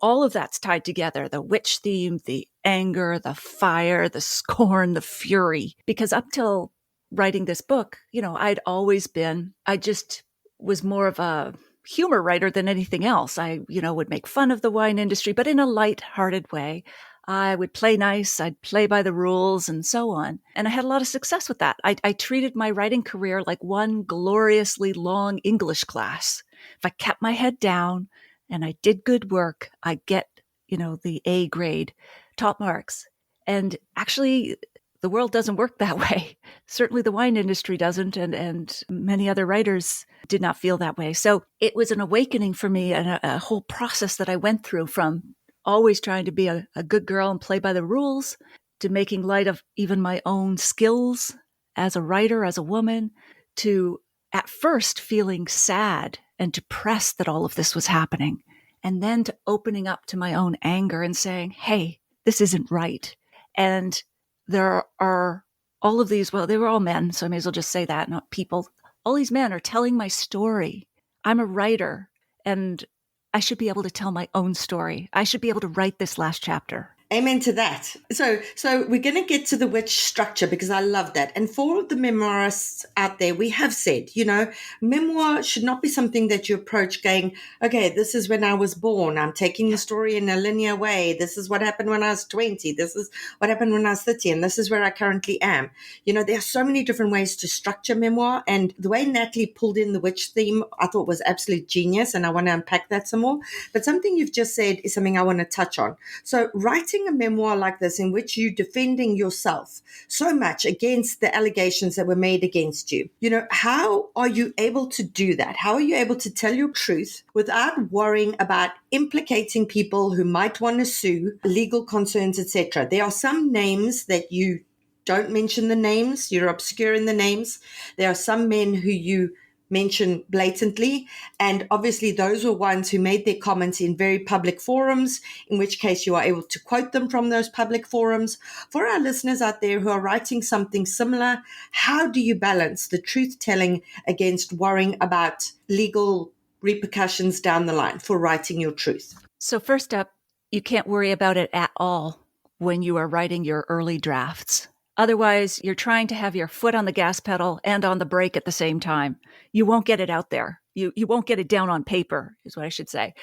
All of that's tied together, the witch theme, the anger, the fire, the scorn, the fury. Because up till writing this book, I just was more of a humor writer than anything else. I, would make fun of the wine industry, but in a light-hearted way. I would play nice, I'd play by the rules, and so on. And I had a lot of success with that. I treated my writing career like one gloriously long English class. If I kept my head down and I did good work, I'd get, the A grade, top marks. And actually, the world doesn't work that way. Certainly the wine industry doesn't, and many other writers did not feel that way. So it was an awakening for me, and a whole process that I went through, from always trying to be a good girl and play by the rules, to making light of even my own skills as a writer, as a woman, to at first feeling sad and depressed that all of this was happening, and then to opening up to my own anger and saying, hey, this isn't right. And there are all of these, well, they were all men, so I may as well just say that, not people. All these men are telling my story. I'm a writer, and I should be able to tell my own story. I should be able to write this last chapter. Amen to that. So we're going to get to the witch structure, because I love that. And for all of the memoirists out there, we have said, memoir should not be something that you approach going, okay, this is when I was born. I'm taking the story in a linear way. This is what happened when I was 20. This is what happened when I was 30. And this is where I currently am. There are so many different ways to structure memoir. And the way Natalie pulled in the witch theme, I thought was absolute genius. And I want to unpack that some more. But something you've just said is something I want to touch on. So writing a memoir like this, in which you're defending yourself so much against the allegations that were made against you, how are you able to do that? How are you able to tell your truth without worrying about implicating people who might want to sue, legal concerns, etc.? There are some names that you don't mention the names, you're obscure in the names. There are some men who you mention blatantly, and obviously those were ones who made their comments in very public forums, in which case you are able to quote them from those public forums. For our listeners out there who are writing something similar, how do you balance the truth telling against worrying about legal repercussions down the line for writing your truth? So first up, you can't worry about it at all when you are writing your early drafts. Otherwise, you're trying to have your foot on the gas pedal and on the brake at the same time. You won't get it out there. You won't get it down on paper, is what I should say.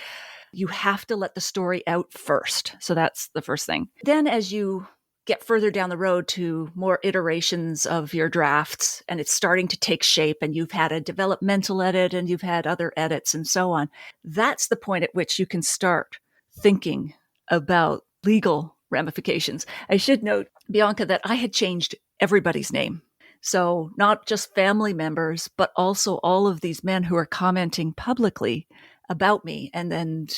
You have to let the story out first. So that's the first thing. Then as you get further down the road to more iterations of your drafts and it's starting to take shape and you've had a developmental edit and you've had other edits and so on, that's the point at which you can start thinking about legal ramifications. I should note, Bianca, that I had changed everybody's name. So not just family members, but also all of these men who are commenting publicly about me. And then,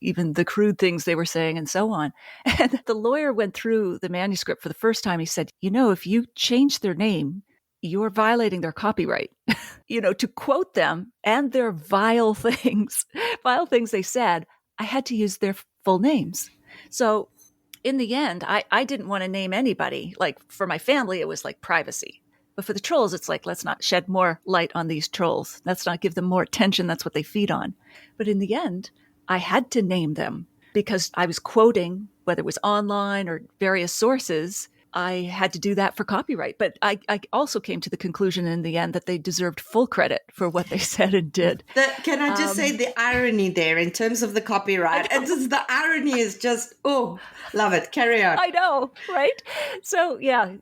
even the crude things they were saying and so on. And the lawyer went through the manuscript for the first time. He said, if you change their name, you're violating their copyright. To quote them and their vile things they said, I had to use their full names. So in the end, I didn't want to name anybody. Like for my family, it was like privacy. But for the trolls, it's like, let's not shed more light on these trolls. Let's not give them more attention. That's what they feed on. But in the end, I had to name them because I was quoting, whether it was online or various sources, I had to do that for copyright. But I also came to the conclusion in the end that they deserved full credit for what they said and did. Can I just say the irony there in terms of the copyright? The irony is just, love it. Carry on. I know, right? So yeah,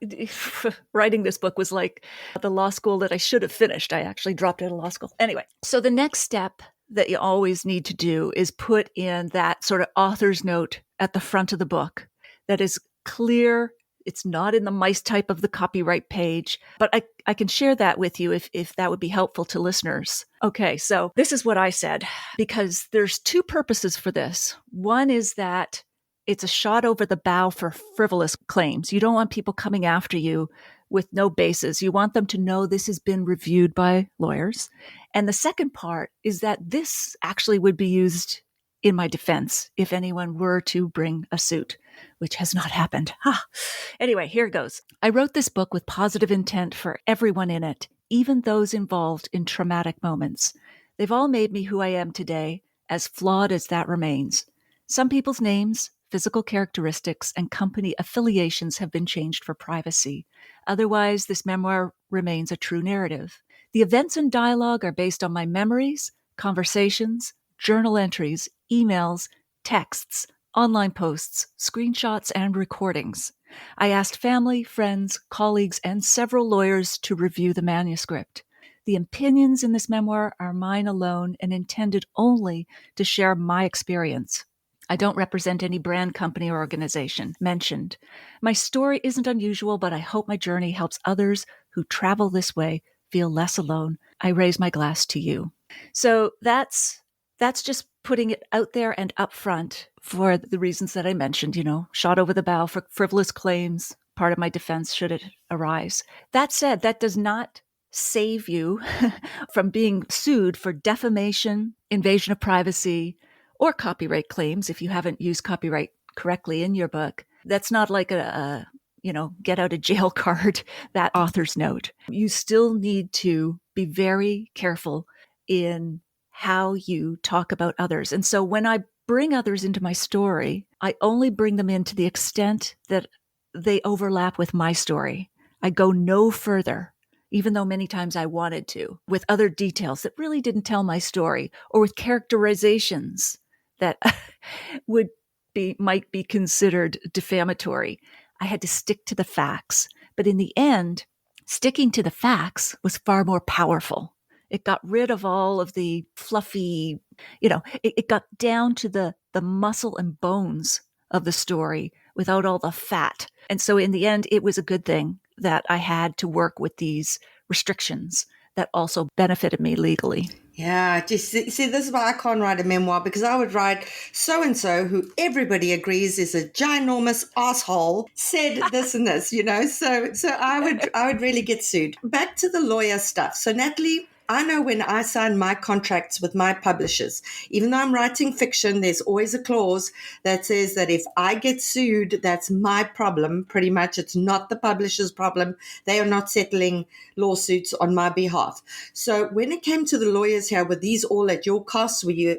writing this book was like the law school that I should have finished. I actually dropped out of law school. Anyway, so the next step that you always need to do is put in that sort of author's note at the front of the book that is clear. It's not in the mice type of the copyright page, but I can share that with you if that would be helpful to listeners. Okay, so this is what I said, because there's two purposes for this. One is that it's a shot over the bow for frivolous claims. You don't want people coming after you with no basis. You want them to know this has been reviewed by lawyers. And the second part is that this actually would be used in my defense if anyone were to bring a suit, which has not happened. Anyway, here goes. I wrote this book with positive intent for everyone in it, even those involved in traumatic moments. They've all made me who I am today, as flawed as that remains. Some people's names, physical characteristics, and company affiliations have been changed for privacy. Otherwise, this memoir remains a true narrative. The events and dialogue are based on my memories, conversations, journal entries, emails, texts, online posts, screenshots, and recordings. I asked family, friends, colleagues, and several lawyers to review the manuscript. The opinions in this memoir are mine alone and intended only to share my experience. I don't represent any brand, company, or organization mentioned. My story isn't unusual, but I hope my journey helps others who travel this way feel less alone. I raise my glass to you. So that's just putting it out there and upfront for the reasons that I mentioned, shot over the bow for frivolous claims, part of my defense should it arise. That said, that does not save you from being sued for defamation, invasion of privacy, or copyright claims if you haven't used copyright correctly in your book. That's not like a get out of jail card, that author's note. You still need to be very careful in how you talk about others. And so when I bring others into my story, I only bring them in to the extent that they overlap with my story. I go no further, even though many times I wanted to, with other details that really didn't tell my story, or with characterizations that might be considered defamatory. I had to stick to the facts. But in the end, sticking to the facts was far more powerful. It got rid of all of the fluffy, it got down to the muscle and bones of the story without all the fat. And so in the end, it was a good thing that I had to work with these restrictions that also benefited me legally. Yeah, just see, this is why I can't write a memoir, because I would write so-and-so who everybody agrees is a ginormous asshole, said this and this, so I would really get sued. Back to the lawyer stuff. So Natalie, I know when I sign my contracts with my publishers, even though I'm writing fiction, there's always a clause that says that if I get sued, that's my problem. Pretty much, it's not the publisher's problem. They are not settling lawsuits on my behalf. So when it came to the lawyers here, were these all at your cost? Were you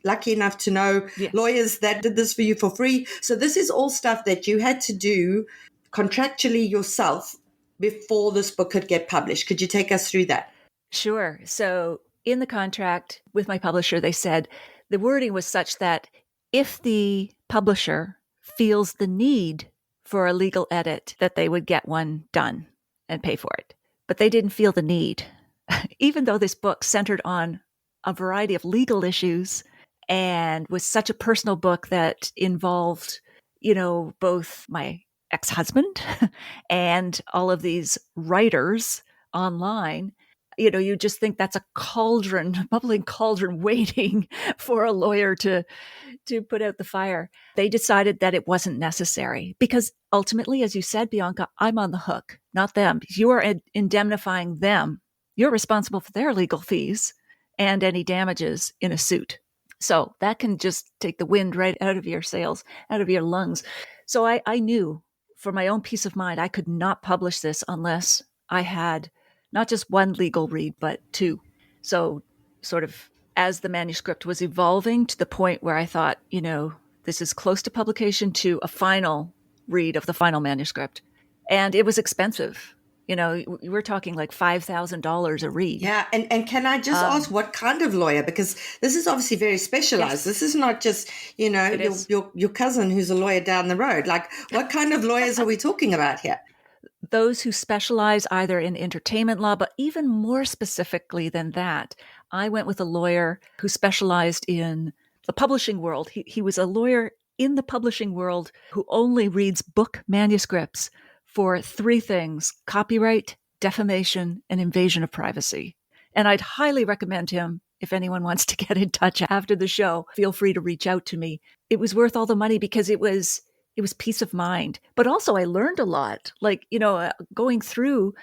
lucky enough to know Yes. lawyers that did this for you for free. So this is all stuff that you had to do contractually yourself before this book could get published. Could you take us through that? Sure. So in the contract with my publisher, they said the wording was such that if the publisher feels the need for a legal edit, that they would get one done and pay for it. But they didn't feel the need, even though this book centered on a variety of legal issues and was such a personal book that involved, both my ex-husband and all of these writers online. You just think that's a cauldron, bubbling cauldron waiting for a lawyer to put out the fire. They decided that it wasn't necessary because ultimately, as you said, Bianca, I'm on the hook, not them. You are indemnifying them. You're responsible for their legal fees and any damages in a suit. So that can just take the wind right out of your sails, out of your lungs. So I knew for my own peace of mind, I could not publish this unless I had not just one legal read, but two. So sort of as the manuscript was evolving to the point where I thought, this is close to publication, to a final read of the final manuscript. And it was expensive. We're talking like $5,000 a read. Yeah. And can I just ask what kind of lawyer? Because this is obviously very specialized. Yes. This is not just, your cousin who's a lawyer down the road. Like, what kind of lawyers are we talking about here? Those who specialize either in entertainment law, but even more specifically than that, I went with a lawyer who specialized in the publishing world. He was a lawyer in the publishing world who only reads book manuscripts for three things: copyright, defamation, and invasion of privacy. And I'd highly recommend him. If anyone wants to get in touch after the show, feel free to reach out to me. It was worth all the money because it was peace of mind. But also I learned a lot, going through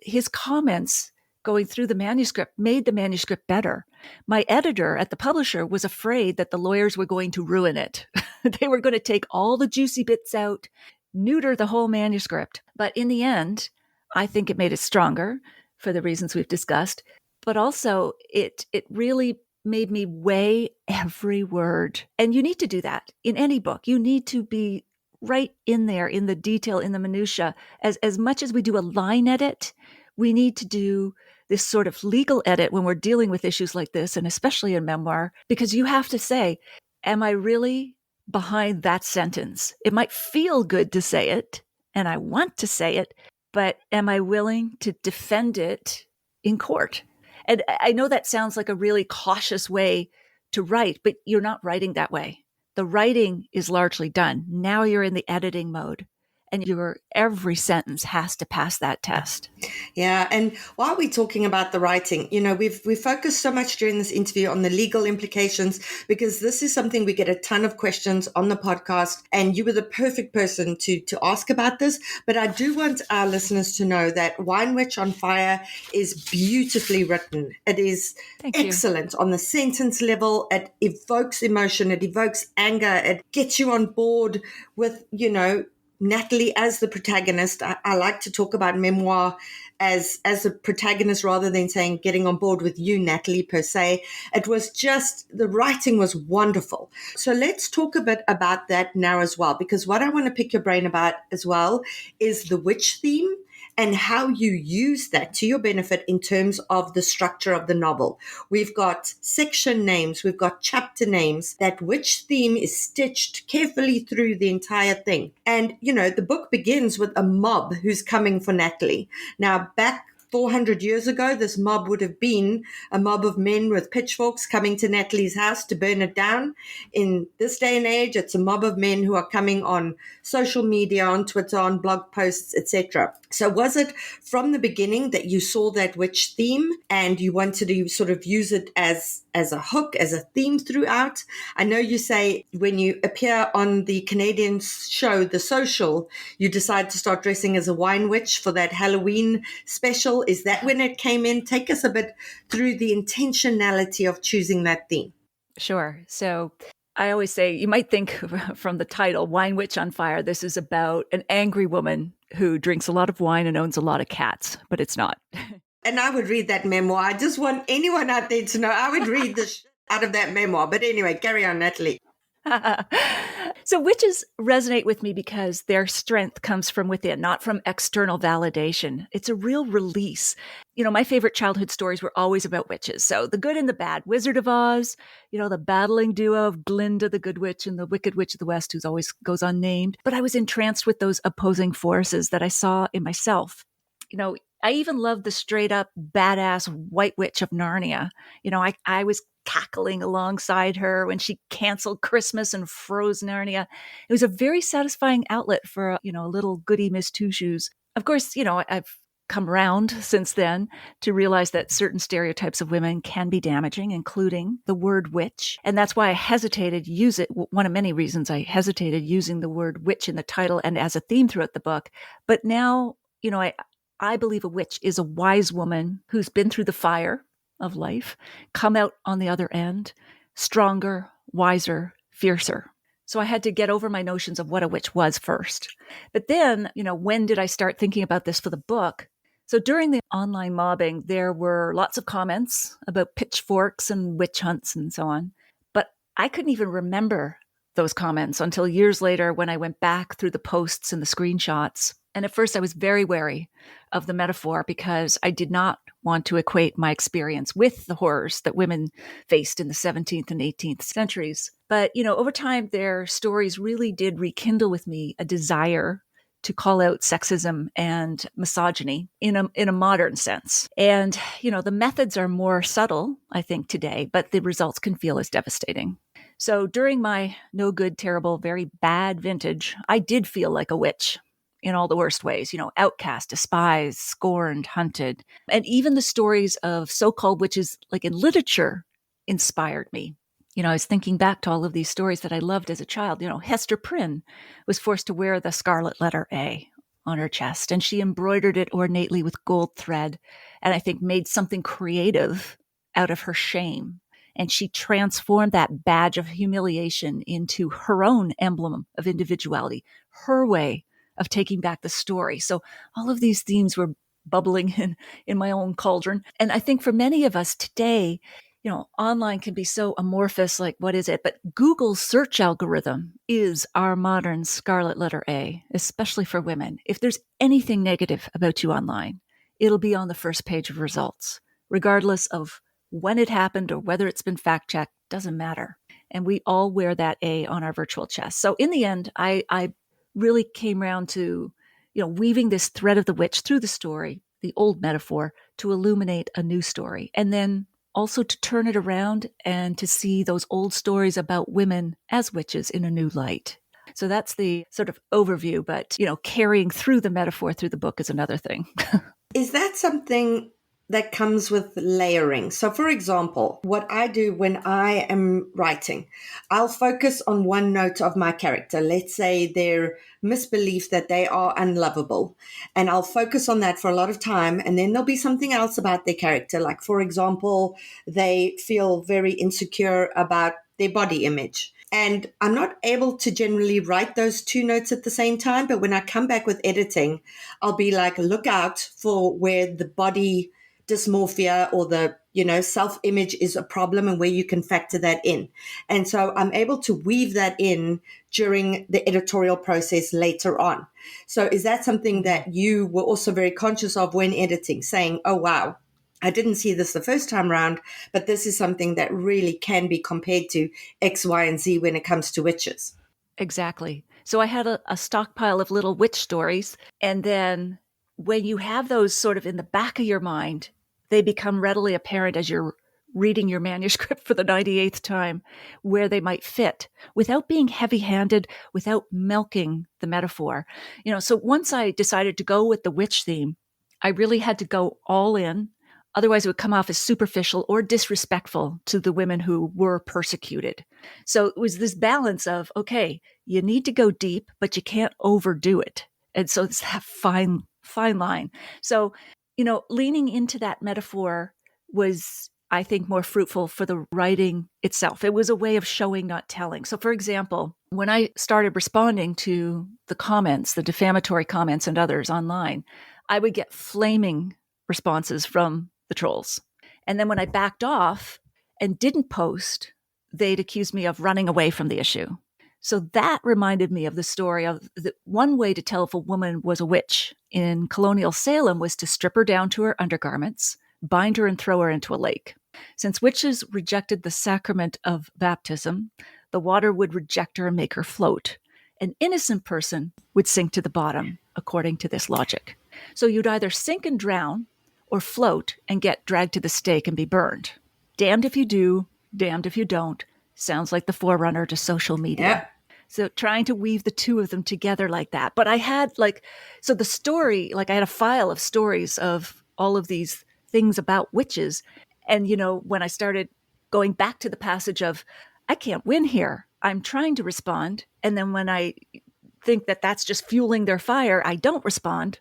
his comments, going through the manuscript made the manuscript better. My editor at the publisher was afraid that the lawyers were going to ruin it. They were going to take all the juicy bits out, neuter the whole manuscript. But in the end, I think it made it stronger for the reasons we've discussed. But also it really made me weigh every word. And you need to do that in any book. You need to be right in there, in the detail, in the minutia. As much as we do a line edit, we need to do this sort of legal edit when we're dealing with issues like this, and especially in memoir, because you have to say, am I really behind that sentence? It might feel good to say it, and I want to say it, but am I willing to defend it in court? And I know that sounds like a really cautious way to write, but you're not writing that way. The writing is largely done. Now you're in the editing mode, and your every sentence has to pass that test. Yeah. And while we're talking about the writing, we've focused so much during this interview on the legal implications, because this is something we get a ton of questions on the podcast, and you were the perfect person to ask about this. But I do want our listeners to know that Wine Witch on Fire is beautifully written. It is excellent on the sentence level. It evokes emotion. It evokes anger. It gets you on board with, Natalie as the protagonist. I like to talk about memoir as a protagonist rather than saying getting on board with you, Natalie, per se. It was just, the writing was wonderful. So let's talk a bit about that now as well, because what I want to pick your brain about as well is the witch theme and how you use that to your benefit in terms of the structure of the novel. We've got section names, we've got chapter names. That witch theme is stitched carefully through the entire thing. And, the book begins with a mob who's coming for Natalie. Now, back 400 years ago, this mob would have been a mob of men with pitchforks coming to Natalie's house to burn it down. In this day and age, it's a mob of men who are coming on social media, on Twitter, on blog posts, etc. So was it from the beginning that you saw that witch theme and you wanted to sort of use it as a hook, as a theme throughout? I know you say when you appear on the Canadian show, The Social, you decide to start dressing as a wine witch for that Halloween special. Is that when it came in? Take us a bit through the intentionality of choosing that theme. Sure. So I always say, you might think from the title, Wine Witch on Fire, this is about an angry woman who drinks a lot of wine and owns a lot of cats, but it's not. And I would read that memoir. I just want anyone out there to know I would read this. out of that memoir. But anyway, carry on, Natalie. So witches resonate with me because their strength comes from within, not from external validation. It's a real release. My favorite childhood stories were always about witches. So the good and the bad, Wizard of Oz, the battling duo of Glinda the Good Witch and the Wicked Witch of the West, who's always goes unnamed. But I was entranced with those opposing forces that I saw in myself. I even loved the straight up badass White Witch of Narnia. I was cackling alongside her when she canceled Christmas and froze Narnia. It was a very satisfying outlet for, a little goody Miss Two Shoes. Of course, I've come around since then to realize that certain stereotypes of women can be damaging, including the word witch. And that's why I hesitated use it. One of many reasons I using the word witch in the title and as a theme throughout the book. But now, I believe a witch is a wise woman who's been through the fire of life, come out on the other end, stronger, wiser, fiercer. So I had to get over my notions of what a witch was first. But then, when did I start thinking about this for the book? So during the online mobbing, there were lots of comments about pitchforks and witch hunts and so on. But I couldn't even remember those comments until years later when I went back through the posts and the screenshots. And at first I was very wary of the metaphor because I did not want to equate my experience with the horrors that women faced in the 17th and 18th centuries. But, over time, their stories really did rekindle with me a desire to call out sexism and misogyny in a modern sense. And, the methods are more subtle, I think, today, but the results can feel as devastating. So during my no good, terrible, very bad vintage, I did feel like a witch in all the worst ways, outcast, despised, scorned, hunted. And even the stories of so-called witches, like in literature, inspired me. I was thinking back to all of these stories that I loved as a child. Hester Prynne was forced to wear the scarlet letter A on her chest, and she embroidered it ornately with gold thread, and I think made something creative out of her shame. And she transformed that badge of humiliation into her own emblem of individuality, her way of taking back the story. So all of these themes were bubbling in my own cauldron. And I think for many of us today, online can be so amorphous, like what is it? But Google's search algorithm is our modern scarlet letter A, especially for women. If there's anything negative about you online, it'll be on the first page of results, regardless of when it happened or whether it's been fact-checked, doesn't matter. And we all wear that A on our virtual chest. So in the end, I really came around to, weaving this thread of the witch through the story, the old metaphor, to illuminate a new story. And then also to turn it around and to see those old stories about women as witches in a new light. So that's the sort of overview, but, carrying through the metaphor through the book is another thing. Is that something that comes with layering? So for example, what I do when I am writing, I'll focus on one note of my character. Let's say their misbelief that they are unlovable. And I'll focus on that for a lot of time. And then there'll be something else about their character. Like, for example, they feel very insecure about their body image. And I'm not able to generally write those two notes at the same time. But when I come back with editing, I'll be like, look out for where the body dysmorphia or the, self-image is a problem and where you can factor that in. And so I'm able to weave that in during the editorial process later on. So is that something that you were also very conscious of when editing, saying, oh, wow, I didn't see this the first time around, but this is something that really can be compared to X, Y, and Z when it comes to witches? Exactly. So I had a stockpile of little witch stories. And then when you have those sort of in the back of your mind, they become readily apparent as you're reading your manuscript for the 98th time where they might fit without being heavy-handed, without milking the metaphor. So once I decided to go with the witch theme, I really had to go all in. Otherwise, it would come off as superficial or disrespectful to the women who were persecuted. So it was this balance of, okay, you need to go deep, but you can't overdo it. And so it's that fine line. So, leaning into that metaphor was, I think, more fruitful for the writing itself. It was a way of showing, not telling. So, for example, when I started responding to the comments, the defamatory comments and others online, I would get flaming responses from the trolls. And then when I backed off and didn't post, they'd accuse me of running away from the issue. So that reminded me of the story of the one way to tell if a woman was a witch in colonial Salem was to strip her down to her undergarments, bind her and throw her into a lake. Since witches rejected the sacrament of baptism, the water would reject her and make her float. An innocent person would sink to the bottom, according to this logic. So you'd either sink and drown or float and get dragged to the stake and be burned. Damned if you do, damned if you don't. Sounds like the forerunner to social media. Yeah. So trying to weave the two of them together like that. But I had so the story, I had a file of stories of all of these things about witches. And, when I started going back to the passage of, I can't win here, I'm trying to respond. And then when I think that that's just fueling their fire, I don't respond.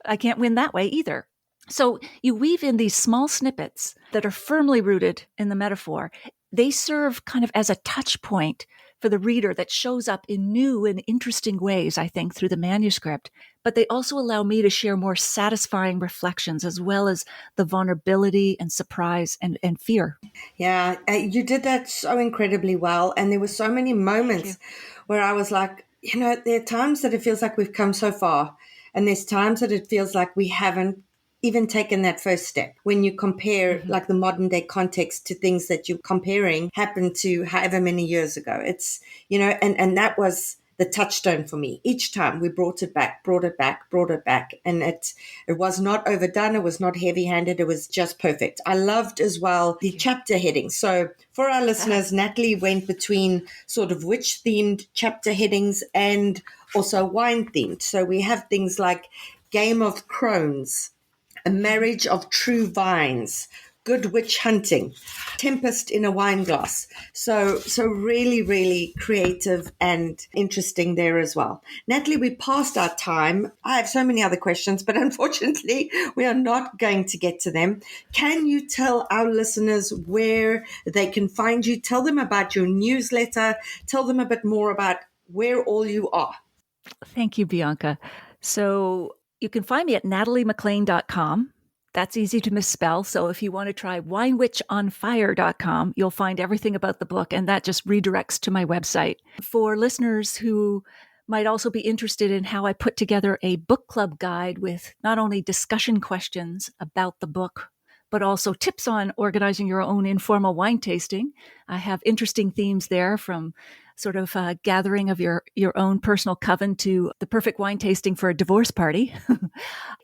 I can't win that way either. So you weave in these small snippets that are firmly rooted in the metaphor. They serve kind of as a touch point for the reader that shows up in new and interesting ways, I think, through the manuscript. But they also allow me to share more satisfying reflections as well as the vulnerability and surprise and fear. Yeah, you did that so incredibly well. And there were so many moments where I was like, there are times that it feels like we've come so far. And there's times that it feels like we haven't even taken that first step. When you compare the modern day context to things that you're comparing happened to however many years ago. It's, and that was the touchstone for me. Each time we brought it back. And it was not overdone. It was not heavy handed. It was just perfect. I loved as well the chapter headings. So for our listeners, Natalie went between sort of witch themed chapter headings and also wine themed. So we have things like Game of Crones, A Marriage of True Vines, Good Witch Hunting, Tempest in a Wineglass. So really, really creative and interesting there as well. Natalie, we passed our time. I have so many other questions, but unfortunately, we are not going to get to them. Can you tell our listeners where they can find you? Tell them about your newsletter. Tell them a bit more about where all you are. Thank you, Bianca. So you can find me at nataliemclean.com. That's easy to misspell. So if you want to try winewitchonfire.com, you'll find everything about the book, and that just redirects to my website. For listeners who might also be interested in how I put together a book club guide with not only discussion questions about the book, but also tips on organizing your own informal wine tasting. I have interesting themes there, from sort of gathering of your own personal coven to the perfect wine tasting for a divorce party.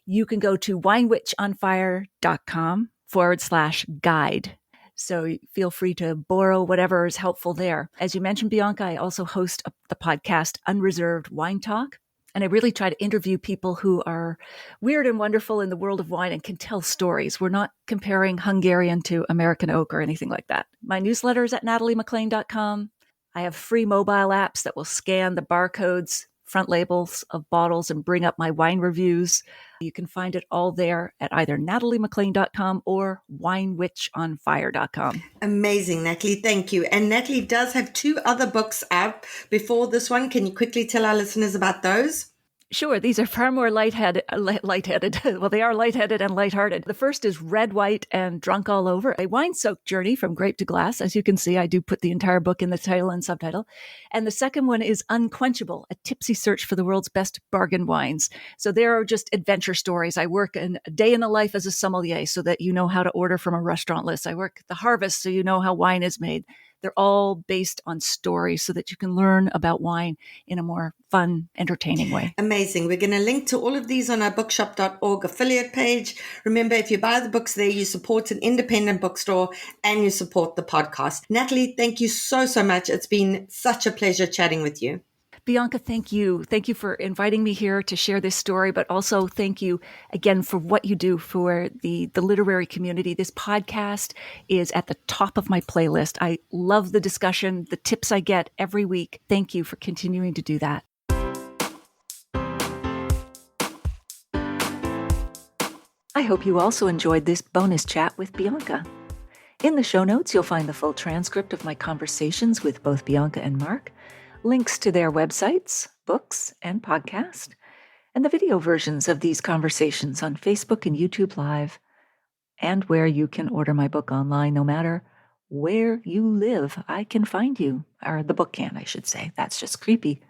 You can go to winewitchonfire.com/guide. So feel free to borrow whatever is helpful there. As you mentioned, Bianca, I also host the podcast Unreserved Wine Talk. And I really try to interview people who are weird and wonderful in the world of wine and can tell stories. We're not comparing Hungarian to American oak or anything like that. My newsletter is at nataliemclean.com. I have free mobile apps that will scan the barcodes, front labels of bottles, and bring up my wine reviews. You can find it all there at either nataliemclean.com or winewitchonfire.com. Amazing, Natalie. Thank you. And Natalie does have 2 other books out before this one. Can you quickly tell our listeners about those? Sure, these are far more lightheaded. Well, they are lightheaded and lighthearted. The first is Red, White, and Drunk All Over, a wine-soaked journey from grape to glass. As you can see, I do put the entire book in the title and subtitle. And the second one is Unquenchable, a tipsy search for the world's best bargain wines. So there are just adventure stories. I work a day in the life as a sommelier so that you know how to order from a restaurant list. I work the harvest so you know how wine is made. They're all based on stories so that you can learn about wine in a more fun, entertaining way. Amazing. We're going to link to all of these on our bookshop.org affiliate page. Remember, if you buy the books there, you support an independent bookstore and you support the podcast. Natalie, thank you so much. It's been such a pleasure chatting with you. Bianca, thank you. Thank you for inviting me here to share this story, but also thank you again for what you do for the literary community. This podcast is at the top of my playlist. I love the discussion, the tips I get every week. Thank you for continuing to do that. I hope you also enjoyed this bonus chat with Bianca. In the show notes, you'll find the full transcript of my conversations with both Bianca and Marc, links to their websites, books, and podcast, and the video versions of these conversations on Facebook and YouTube Live, and where you can order my book online no matter where you live, I can find you. Or the book can, I should say. That's just creepy.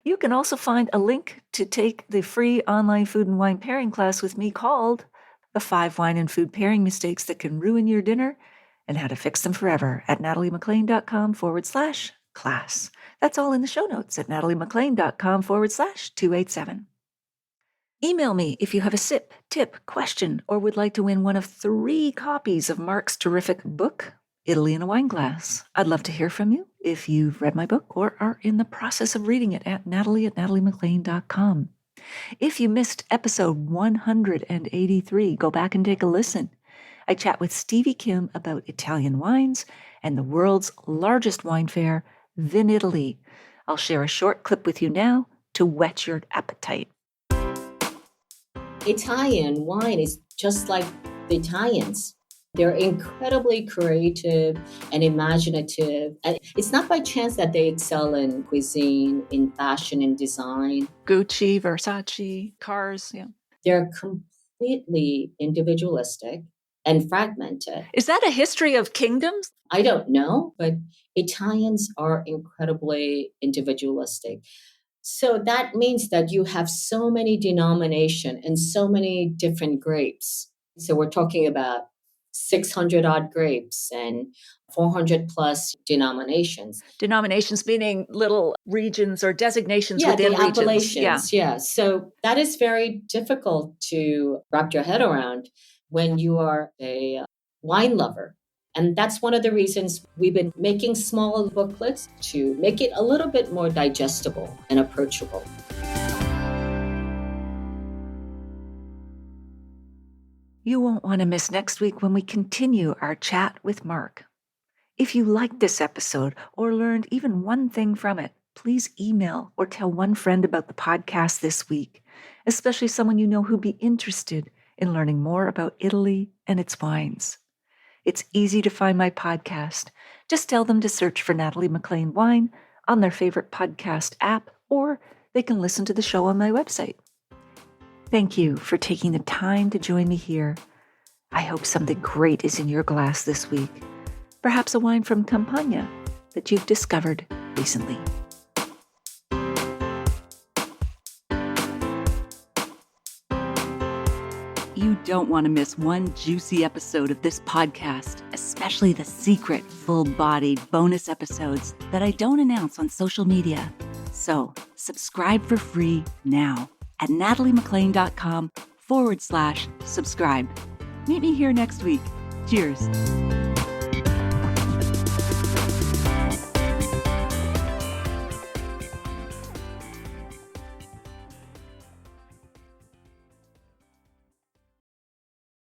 You can also find a link to take the free online food and wine pairing class with me called The 5 Wine and Food Pairing Mistakes That Can Ruin Your Dinner and How to Fix Them Forever at nataliemclean.com/class. That's all in the show notes at nataliemclean.com/287. Email me if you have a sip, tip, question, or would like to win one of 3 copies of Marc's terrific book, Italy in a Wine Glass. I'd love to hear from you if you've read my book or are in the process of reading it at natalie@nataliemclean.com. If you missed episode 183, go back and take a listen. I chat with Stevie Kim about Italian wines and the world's largest wine fair, Vinitaly. I'll share a short clip with you now to whet your appetite. Italian wine is just like the Italians. They're incredibly creative and imaginative. And it's not by chance that they excel in cuisine, in fashion and design. Gucci, Versace, cars, yeah. They're completely individualistic and fragmented. Is that a history of kingdoms? I don't know, but Italians are incredibly individualistic. So that means that you have so many denominations and so many different grapes. So we're talking about 600 odd grapes and 400 plus denominations. Denominations meaning little regions or designations Yeah, within the regions. appellations. Yeah. So that is very difficult to wrap your head around when you are a wine lover. And that's one of the reasons we've been making small booklets to make it a little bit more digestible and approachable. You won't want to miss next week when we continue our chat with Marc. If you liked this episode or learned even one thing from it, please email or tell one friend about the podcast this week, especially someone you know who'd be interested in learning more about Italy and its wines. It's easy to find my podcast. Just tell them to search for Natalie McClain Wine on their favorite podcast app, or they can listen to the show on my website. Thank you for taking the time to join me here. I hope something great is in your glass this week. Perhaps a wine from Campania that you've discovered recently. You don't want to miss one juicy episode of this podcast, especially the secret, full-bodied bonus episodes that I don't announce on social media. So subscribe for free now at nataliemclean.com/subscribe. Meet me here next week. Cheers.